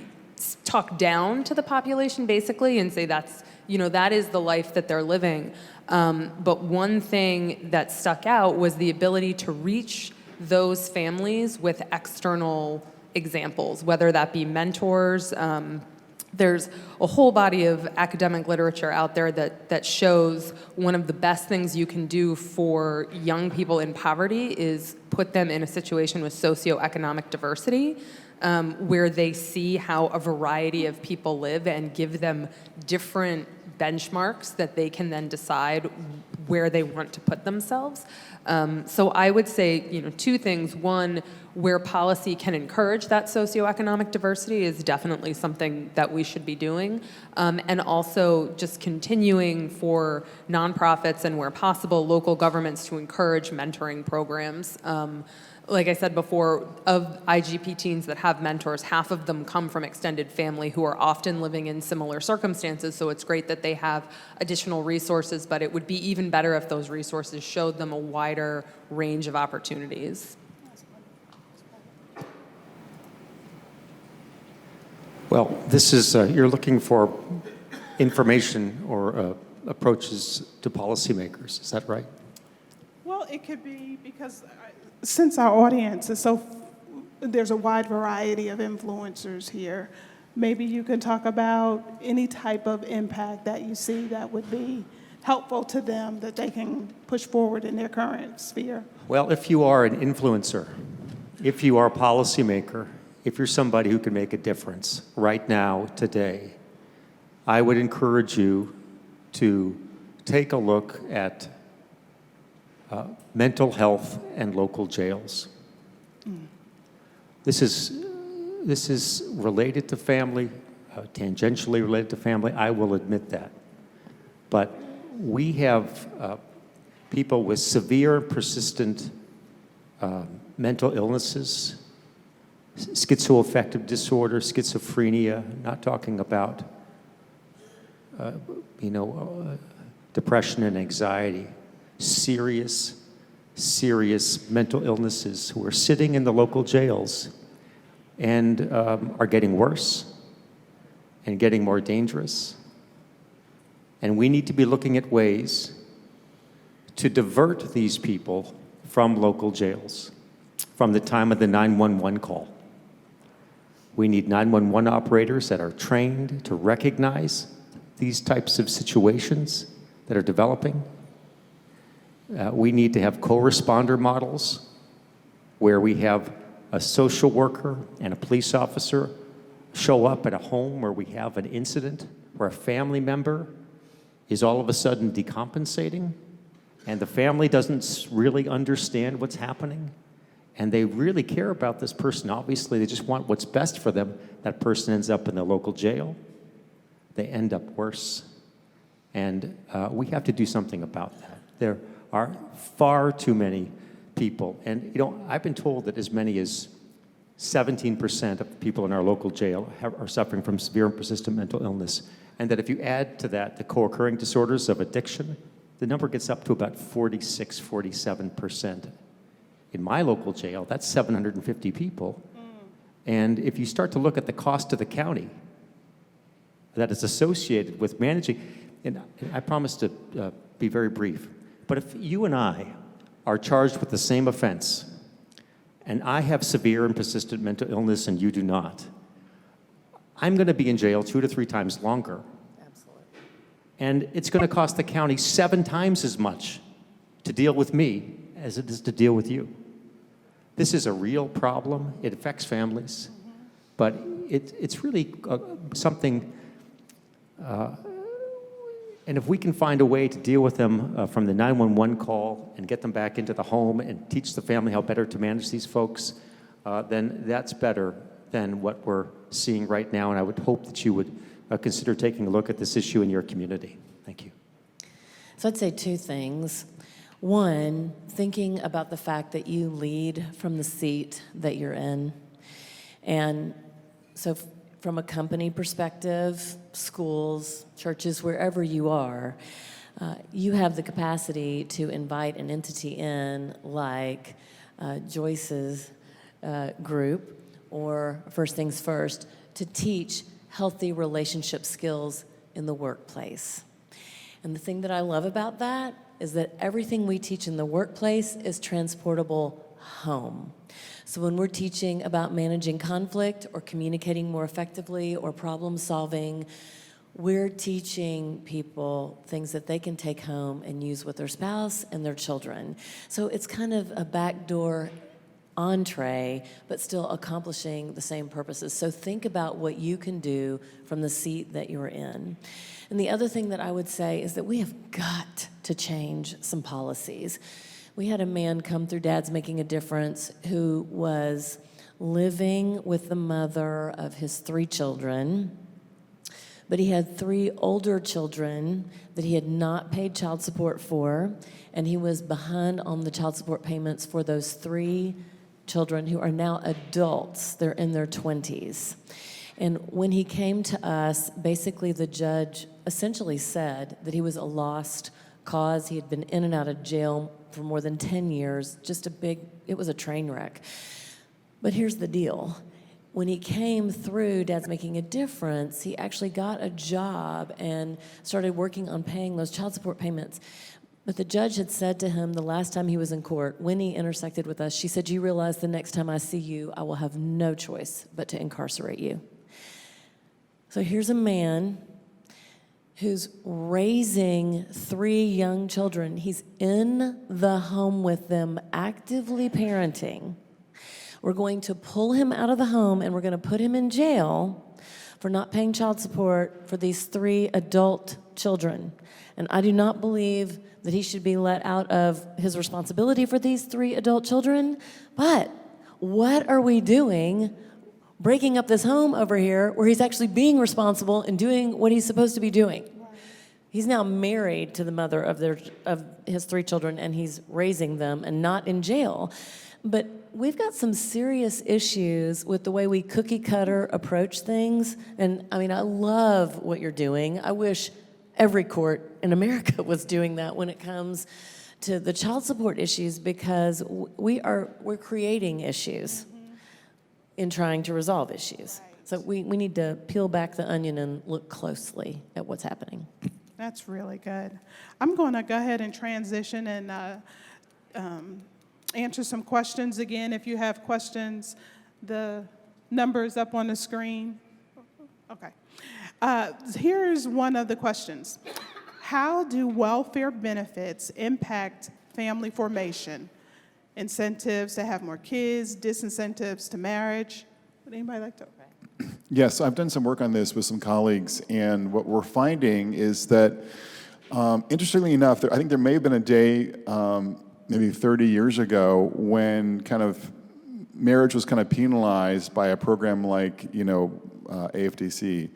talk down to the population basically and say that is the life that they're living. But one thing that stuck out was the ability to reach those families with external examples, whether that be mentors. There's a whole body of academic literature out there that shows one of the best things you can do for young people in poverty is put them in a situation with socioeconomic diversity, where they see how a variety of people live and give them different benchmarks that they can then decide where they want to put themselves. So I would say, two things. One, where policy can encourage that socioeconomic diversity is definitely something that we should be doing. And also just continuing for nonprofits and where possible, local governments to encourage mentoring programs. Like I said before, of IGP teens that have mentors, half of them come from extended family who are often living in similar circumstances, so it's great that they have additional resources, but it would be even better if those resources showed them a wider range of opportunities. Well, this is, you're looking for information or approaches to policymakers, is that right? Well, it could be because since our audience is there's a wide variety of influencers here, maybe you can talk about any type of impact that you see that would be helpful to them that they can push forward in their current sphere. Well, if you are an influencer, if you are a policymaker, if you're somebody who can make a difference right now, today, I would encourage you to take a look at mental health and local jails. This is related to family, tangentially related to family, I will admit that. But we have people with severe, persistent mental illnesses, schizoaffective disorder, schizophrenia, not talking about depression and anxiety, serious mental illnesses who are sitting in the local jails and are getting worse and getting more dangerous. And we need to be looking at ways to divert these people from local jails from the time of the 911 call. We need 911 operators that are trained to recognize these types of situations that are developing. We need to have co-responder models where we have a social worker and a police officer show up at a home where we have an incident where a family member is all of a sudden decompensating and the family doesn't really understand what's happening and they really care about this person. Obviously, they just want what's best for them. That person ends up in the local jail. They end up worse. And we have to do something about that. There are far too many people. And, I've been told that as many as 17% of people in our local jail are suffering from severe and persistent mental illness. And that if you add to that the co-occurring disorders of addiction, the number gets up to about 46, 47%. In my local jail, that's 750 people. And if you start to look at the cost to the county that is associated with managing, and I promise to be very brief, but if you and I are charged with the same offense, and I have severe and persistent mental illness and you do not, I'm going to be in jail 2 to 3 times longer. Absolutely. And it's going to cost the county 7 times as much to deal with me as it is to deal with you. This is a real problem. It affects families, but it's really something, and if we can find a way to deal with them from the 911 call and get them back into the home and teach the family how better to manage these folks, then that's better than what we're seeing right now, and I would hope that you would consider taking a look at this issue in your community. Thank you. So I'd say two things. One, thinking about the fact that you lead from the seat that you're in. And so from a company perspective, schools, churches, wherever you are, you have the capacity to invite an entity in like Joyce's group, or First Things First, to teach healthy relationship skills in the workplace. And the thing that I love about that is that everything we teach in the workplace is transportable home. So when we're teaching about managing conflict or communicating more effectively or problem solving, we're teaching people things that they can take home and use with their spouse and their children. So it's kind of a backdoor entree, but still accomplishing the same purposes. So think about what you can do from the seat that you're in. And the other thing that I would say is that we have got to change some policies. We had a man come through Dad's Making a Difference who was living with the mother of his 3 children, but he had 3 older children that he had not paid child support for, and he was behind on the child support payments for those 3 children who are now adults. They're in their 20s. And when he came to us, basically the judge essentially said that he was a lost cause. He had been in and out of jail for more than 10 years, it was a train wreck. But here's the deal. When he came through Dad's Making a Difference, he actually got a job and started working on paying those child support payments. But the judge had said to him the last time he was in court, when he intersected with us, she said, "You realize the next time I see you, I will have no choice but to incarcerate you." So here's a man who's raising 3 young children. He's in the home with them, actively parenting. We're going to pull him out of the home and we're going to put him in jail for not paying child support for these 3 adult children. And I do not believe that he should be let out of his responsibility for these 3 adult children. But what are we doing breaking up this home over here where he's actually being responsible and doing what he's supposed to be doing? He's now married to the mother of his 3 children, and he's raising them and not in jail. But we've got some serious issues with the way we cookie cutter approach things. And I mean, I love what you're doing. I wish every court in America was doing that when it comes to the child support issues, because we're creating issues in trying to resolve issues. So we need to peel back the onion and look closely at what's happening. That's really good. I'm going to go ahead and transition and answer some questions again. If you have questions, the number is up on the screen. Okay. Here's one of the questions. How do welfare benefits impact family formation? Incentives to have more kids, disincentives to marriage? Would anybody like to? Yes, I've done some work on this with some colleagues, and what we're finding is that, interestingly enough, I think there may have been a day, maybe 30 years ago, when kind of marriage was kind of penalized by a program like, AFDC,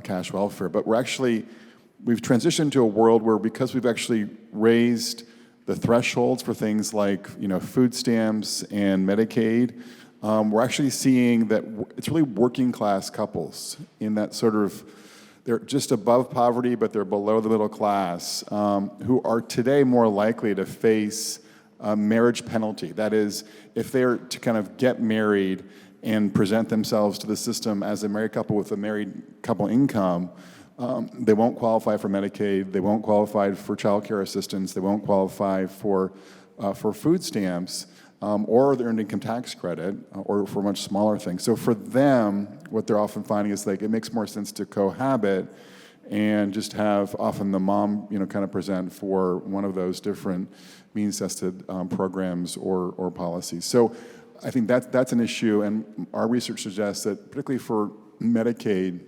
cash welfare. But we've transitioned to a world where, because we've actually raised the thresholds for things like, food stamps and Medicaid, we're actually seeing that it's really working class couples in that sort of, they're just above poverty, but they're below the middle class, who are today more likely to face a marriage penalty. That is, if they're to kind of get married and present themselves to the system as a married couple with a married couple income, they won't qualify for Medicaid, they won't qualify for child care assistance, they won't qualify for food stamps, or the earned income tax credit, or for much smaller things. So for them, what they're often finding is it makes more sense to cohabit and just have often the mom, kind of present for one of those different means-tested programs or policies. So I think that's an issue, and our research suggests that particularly for Medicaid,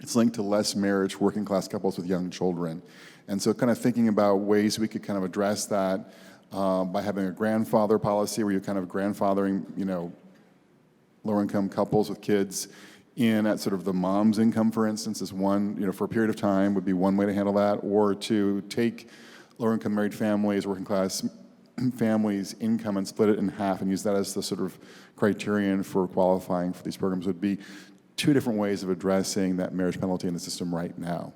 it's linked to less marriage for working class couples with young children. And so kind of thinking about ways we could kind of address that by having a grandfather policy where you're kind of grandfathering, lower income couples with kids in at sort of the mom's income, for instance, is one, for a period of time would be one way to handle that, or to take lower income married families, working class families' income and split it in half and use that as the sort of criterion for qualifying for these programs would be two different ways of addressing that marriage penalty in the system right now.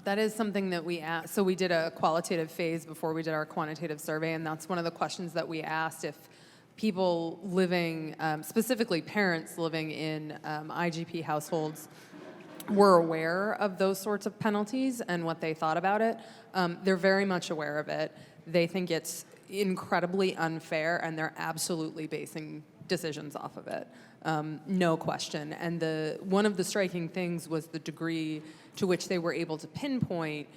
That is something that we asked. So we did a qualitative phase before we did our quantitative survey, and that's one of the questions that we asked if people living, specifically parents living in IGP households, were aware of those sorts of penalties and what they thought about it. They're very much aware of it. They think it's incredibly unfair, and they're absolutely basing decisions off of it. No question. And one of the striking things was the degree to which they were able to pinpoint,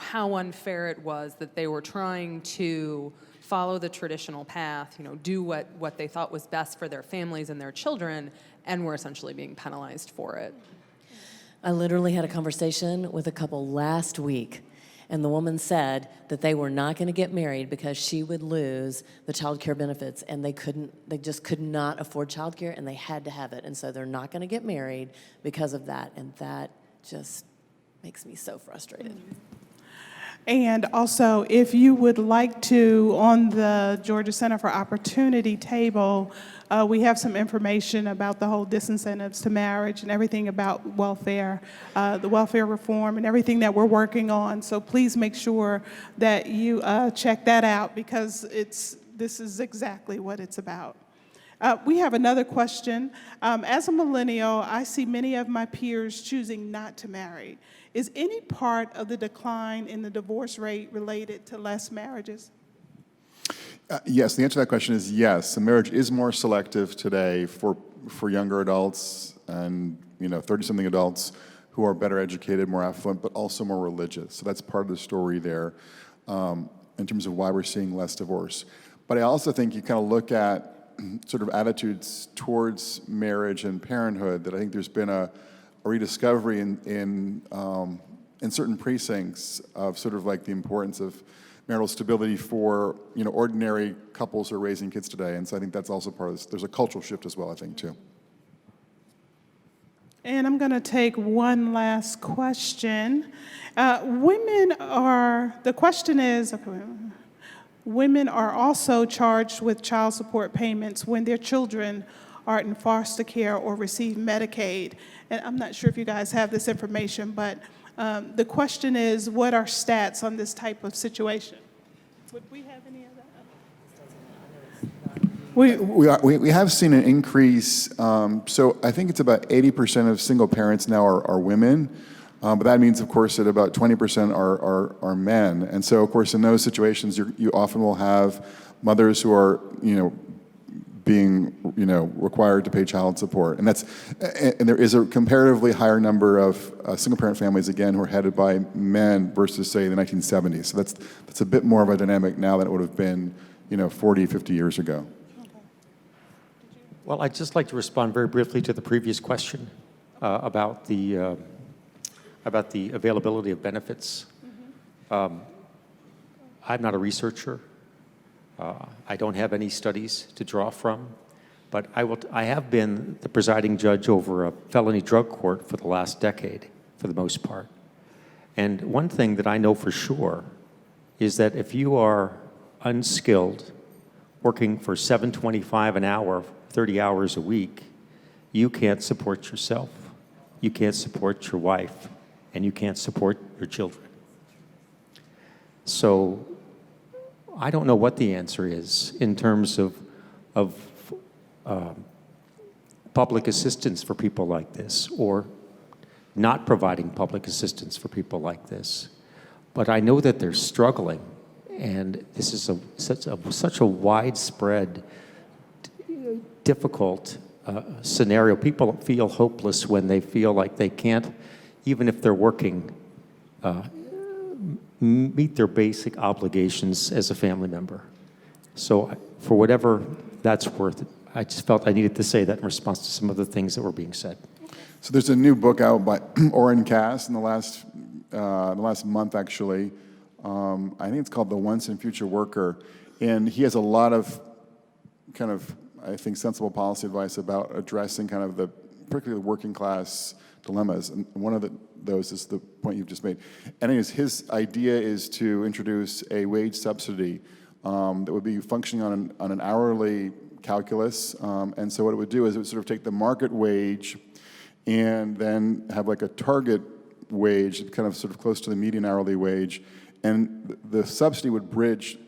how unfair it was that they were trying to follow the traditional path, do what they thought was best for their families and their children, and were essentially being penalized for it. I literally had a conversation with a couple last week, and the woman said that they were not going to get married because she would lose the child care benefits, and they just could not afford child care, and they had to have it. And so they're not going to get married because of that, and that just makes me so frustrated. And also, if you would like to, on the Georgia Center for Opportunity table, we have some information about the whole disincentives to marriage and everything about welfare, the welfare reform and everything that we're working on. So please make sure that you check that out, because this is exactly what it's about. We have another question. As a millennial, I see many of my peers choosing not to marry. Is any part of the decline in the divorce rate related to less marriages? Yes, the answer to that question is yes. The marriage is more selective today for younger adults and 30-something adults who are better educated, more affluent, but also more religious. So that's part of the story there in terms of why we're seeing less divorce. But I also think you kind of look at sort of attitudes towards marriage and parenthood that I think there's been a rediscovery in certain precincts of sort of like the importance of marital stability for ordinary couples who are raising kids today. And so I think that's also part of this. There's a cultural shift as well, I think, too. And I'm going to take one last question. The question is, women are also charged with child support payments when their children are in foster care or receive Medicaid. And I'm not sure if you guys have this information, but the question is, what are stats on this type of situation? Would we have any of that? We have seen an increase. So I think it's about 80% of single parents now are women. But that means, of course, that about 20% are men. And so, of course, in those situations, you often will have mothers who are, being, required to pay child support. And there is a comparatively higher number of single-parent families, again, who are headed by men versus, say, the 1970s. So that's a bit more of a dynamic now than it would have been, 40, 50 years ago. Well, I'd just like to respond very briefly to the previous question about the availability of benefits. I'm not a researcher. I don't have any studies to draw from, but I have been the presiding judge over a felony drug court for the last decade, for the most part. And one thing that I know for sure is that if you are unskilled, working for $7.25 an hour, 30 hours a week, you can't support yourself, you can't support your wife, and you can't support your children. So I don't know what the answer is in terms of public assistance for people like this, or not providing public assistance for people like this. But I know that they're struggling, and this is such a widespread, difficult scenario. People feel hopeless when they feel like they can't even if they're working, meet their basic obligations as a family member. So for whatever that's worth, I just felt I needed to say that in response to some of the things that were being said. So there's a new book out by Orrin Cass in the last month, actually. I think it's called The Once and Future Worker. And he has a lot of kind of, I think, sensible policy advice about addressing kind of particularly the working class dilemmas. And one of those is the point you've just made. And anyways, his idea is to introduce a wage subsidy that would be functioning on an hourly calculus. And so what it would do is it would sort of take the market wage and then have like a target wage, kind of sort of close to the median hourly wage, and the subsidy would bridge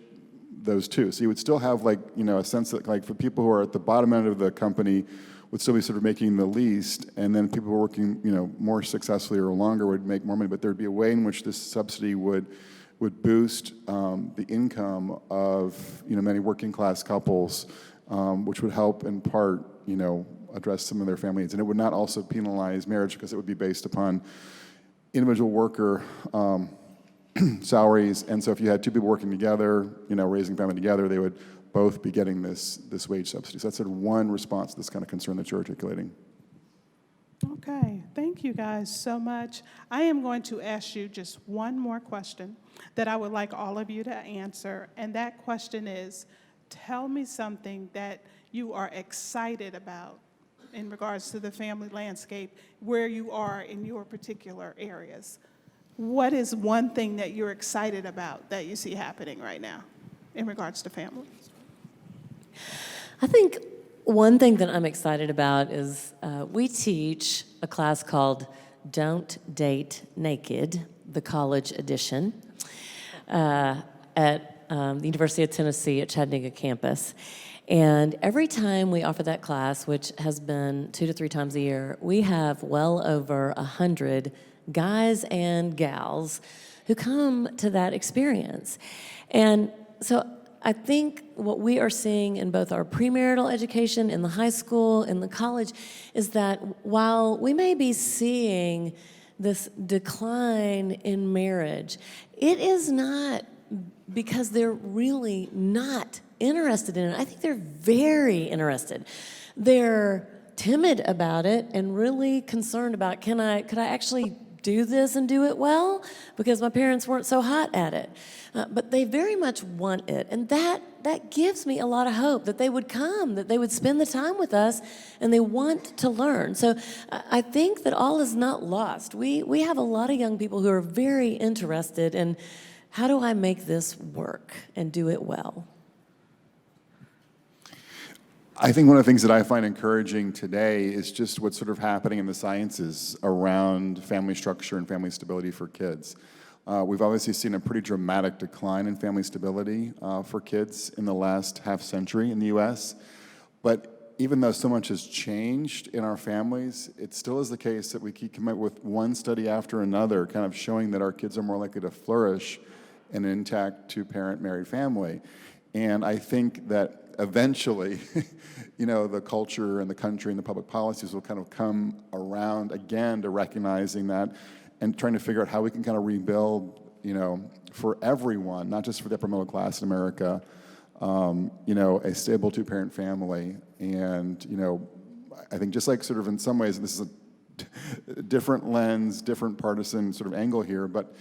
those two. So you would still have like, a sense that like for people who are at the bottom end of the company would still be sort of making the least, and then people who are working, more successfully or longer would make more money, but there'd be a way in which this subsidy would boost the income of, many working class couples, which would help in part, address some of their family needs. And it would not also penalize marriage because it would be based upon individual worker salaries. And so if you had two people working together, raising family together, they would both be getting this wage subsidy. So that's sort of one response to this kind of concern that you're articulating. Okay, thank you guys so much. I am going to ask you just one more question that I would like all of you to answer. And that question is, tell me something that you are excited about in regards to the family landscape, where you are in your particular areas. What is one thing that you're excited about that you see happening right now in regards to family? I think one thing that I'm excited about is we teach a class called Don't Date Naked, the college edition, at the University of Tennessee at Chattanooga campus. And every time we offer that class, which has been 2 to 3 times a year, we have well over 100 guys and gals who come to that experience. And so I think what we are seeing in both our premarital education, in the high school, in the college, is that while we may be seeing this decline in marriage, it is not because they're really not interested in it. I think they're very interested. They're timid about it and really concerned about, could I actually do this and do it well? Because my parents weren't so hot at it. But they very much want it. And that gives me a lot of hope that they would come, that they would spend the time with us, and they want to learn. So I think that all is not lost. We have a lot of young people who are very interested in, how do I make this work and do it well? I think one of the things that I find encouraging today is just what's sort of happening in the sciences around family structure and family stability for kids. We've obviously seen a pretty dramatic decline in family stability for kids in the last half century in the US. But even though so much has changed in our families, it still is the case that we keep coming up with one study after another kind of showing that our kids are more likely to flourish in an intact two-parent married family. And I think that eventually, the culture and the country and the public policies will kind of come around again to recognizing that and trying to figure out how we can kind of rebuild, for everyone, not just for the upper middle class in America, a stable two-parent family. And, I think just like sort of in some ways, this is a different lens, different partisan sort of angle here, but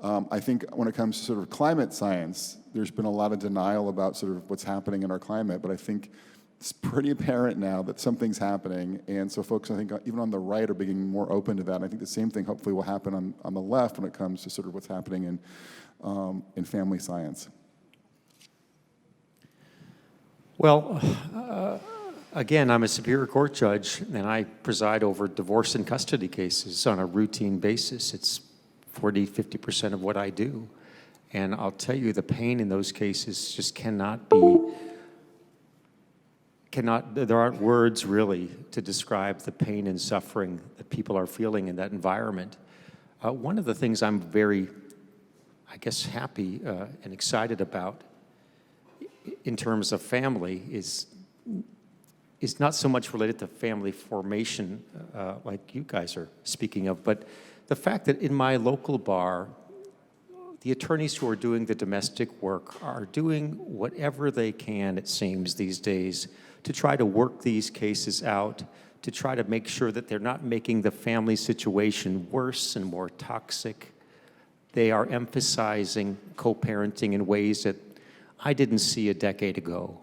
I think when it comes to sort of climate science, there's been a lot of denial about sort of what's happening in our climate, but I think it's pretty apparent now that something's happening, and so folks, I think, even on the right are being more open to that, and I think the same thing hopefully will happen on the left when it comes to sort of what's happening in family science. Well, again, I'm a Superior Court judge, and I preside over divorce and custody cases on a routine basis. It's 40-50% of what I do. And I'll tell you, the pain in those cases just there aren't words really to describe the pain and suffering that people are feeling in that environment. One of the things I'm very, happy and excited about in terms of family is is not so much related to family formation, like you guys are speaking of, but the fact that in my local bar, the attorneys who are doing the domestic work are doing whatever they can, it seems, these days, to try to work these cases out, to try to make sure that they're not making the family situation worse and more toxic. They are emphasizing co-parenting in ways that I didn't see a decade ago.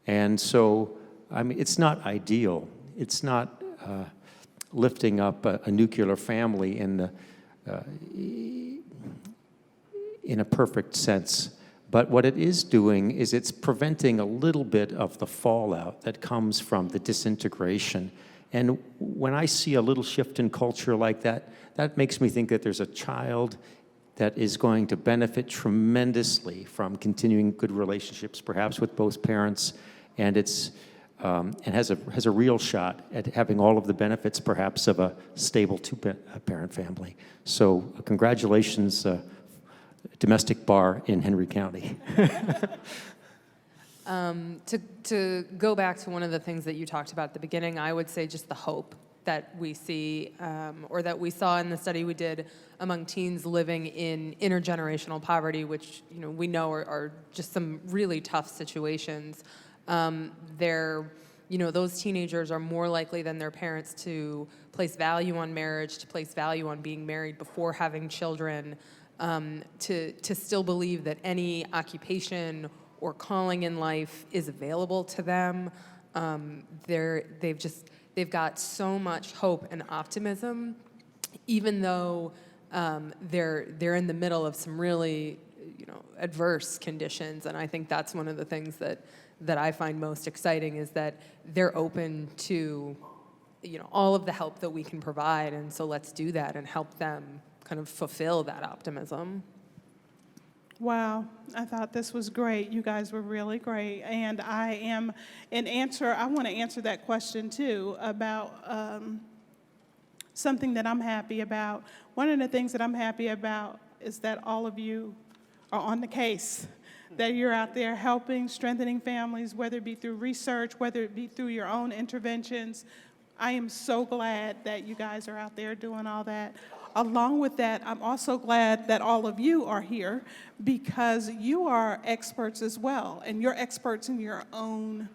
And so, I mean, it's not ideal. It's not lifting up a nuclear family in a perfect sense. But what it is doing is it's preventing a little bit of the fallout that comes from the disintegration. And when I see a little shift in culture like that, that makes me think that there's a child that is going to benefit tremendously from continuing good relationships, perhaps with both parents, and and has a real shot at having all of the benefits, perhaps, of a stable two-parent family. So, congratulations, domestic bar in Henry County. To go back to one of the things that you talked about at the beginning, I would say just the hope that we see, or that we saw in the study we did among teens living in intergenerational poverty, which we know are just some really tough situations. Those teenagers are more likely than their parents to place value on marriage, to place value on being married before having children, to still believe that any occupation or calling in life is available to them. They've got so much hope and optimism, even though they're in the middle of some really adverse conditions. And I think that's one of the things that I find most exciting, is that they're open to all of the help that we can provide, and so let's do that and help them kind of fulfill that optimism. Wow, I thought this was great. You guys were really great. And I want to answer that question too about something that I'm happy about. One of the things that I'm happy about is that all of you are on the case, that you're out there helping, strengthening families, whether it be through research, whether it be through your own interventions. I am so glad that you guys are out there doing all that. Along with that, I'm also glad that all of you are here, because you are experts as well, and you're experts in your own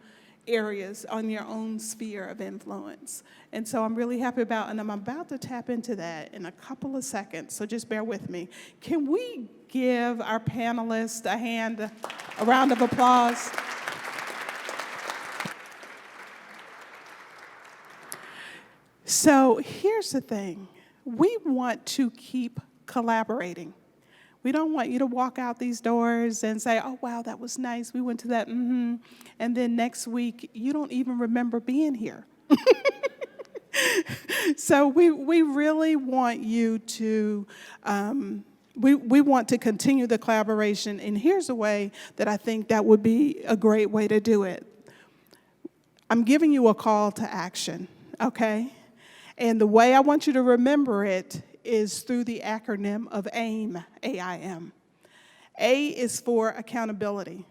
areas, on your own sphere of influence. And so I'm really happy about, and I'm about to tap into that in a couple of seconds, so just bear with me. Can we give our panelists a round of applause? So here's the thing. We want to keep collaborating. We don't want you to walk out these doors and say, oh, wow, that was nice. We went to that, and then next week, you don't even remember being here. So we really want you to, we want to continue the collaboration. And here's a way that I think that would be a great way to do it. I'm giving you a call to action, okay? And the way I want you to remember it is through the acronym of AIM, A-I-M. A is for accountability.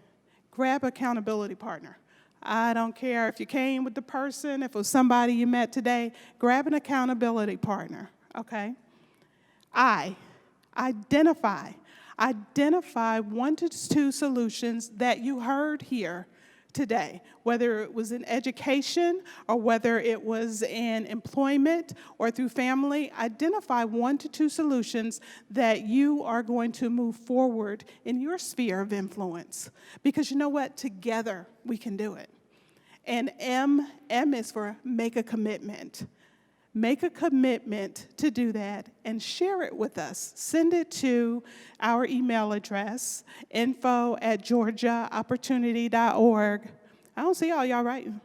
Grab accountability partner. I don't care if you came with the person, if it was somebody you met today, grab an accountability partner, okay? Identify 1 to 2 solutions that you heard here today, whether it was in education or whether it was in employment or through family. Identify 1 to 2 solutions that you are going to move forward in your sphere of influence. Because you know what? Together we can do it. And M is for make a commitment. Make a commitment to do that and share it with us. Send it to our email address, info@georgiaopportunity.org. I don't see all y'all writing.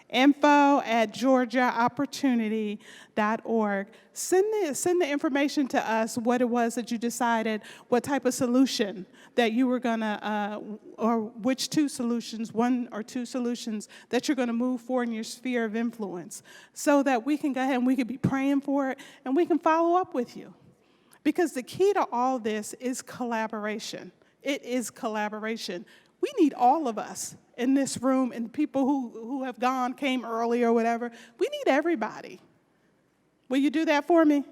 info@georgiaopportunity.org. Send the information to us, what it was that you decided, what type of solution that you were gonna, or which 2 solutions, 1 or 2 solutions that you're gonna move forward in your sphere of influence, so that we can go ahead and we can be praying for it and we can follow up with you. Because the key to all this is collaboration. It is collaboration. We need all of us in this room, and people who have gone, came early or whatever. We need everybody. Will you do that for me?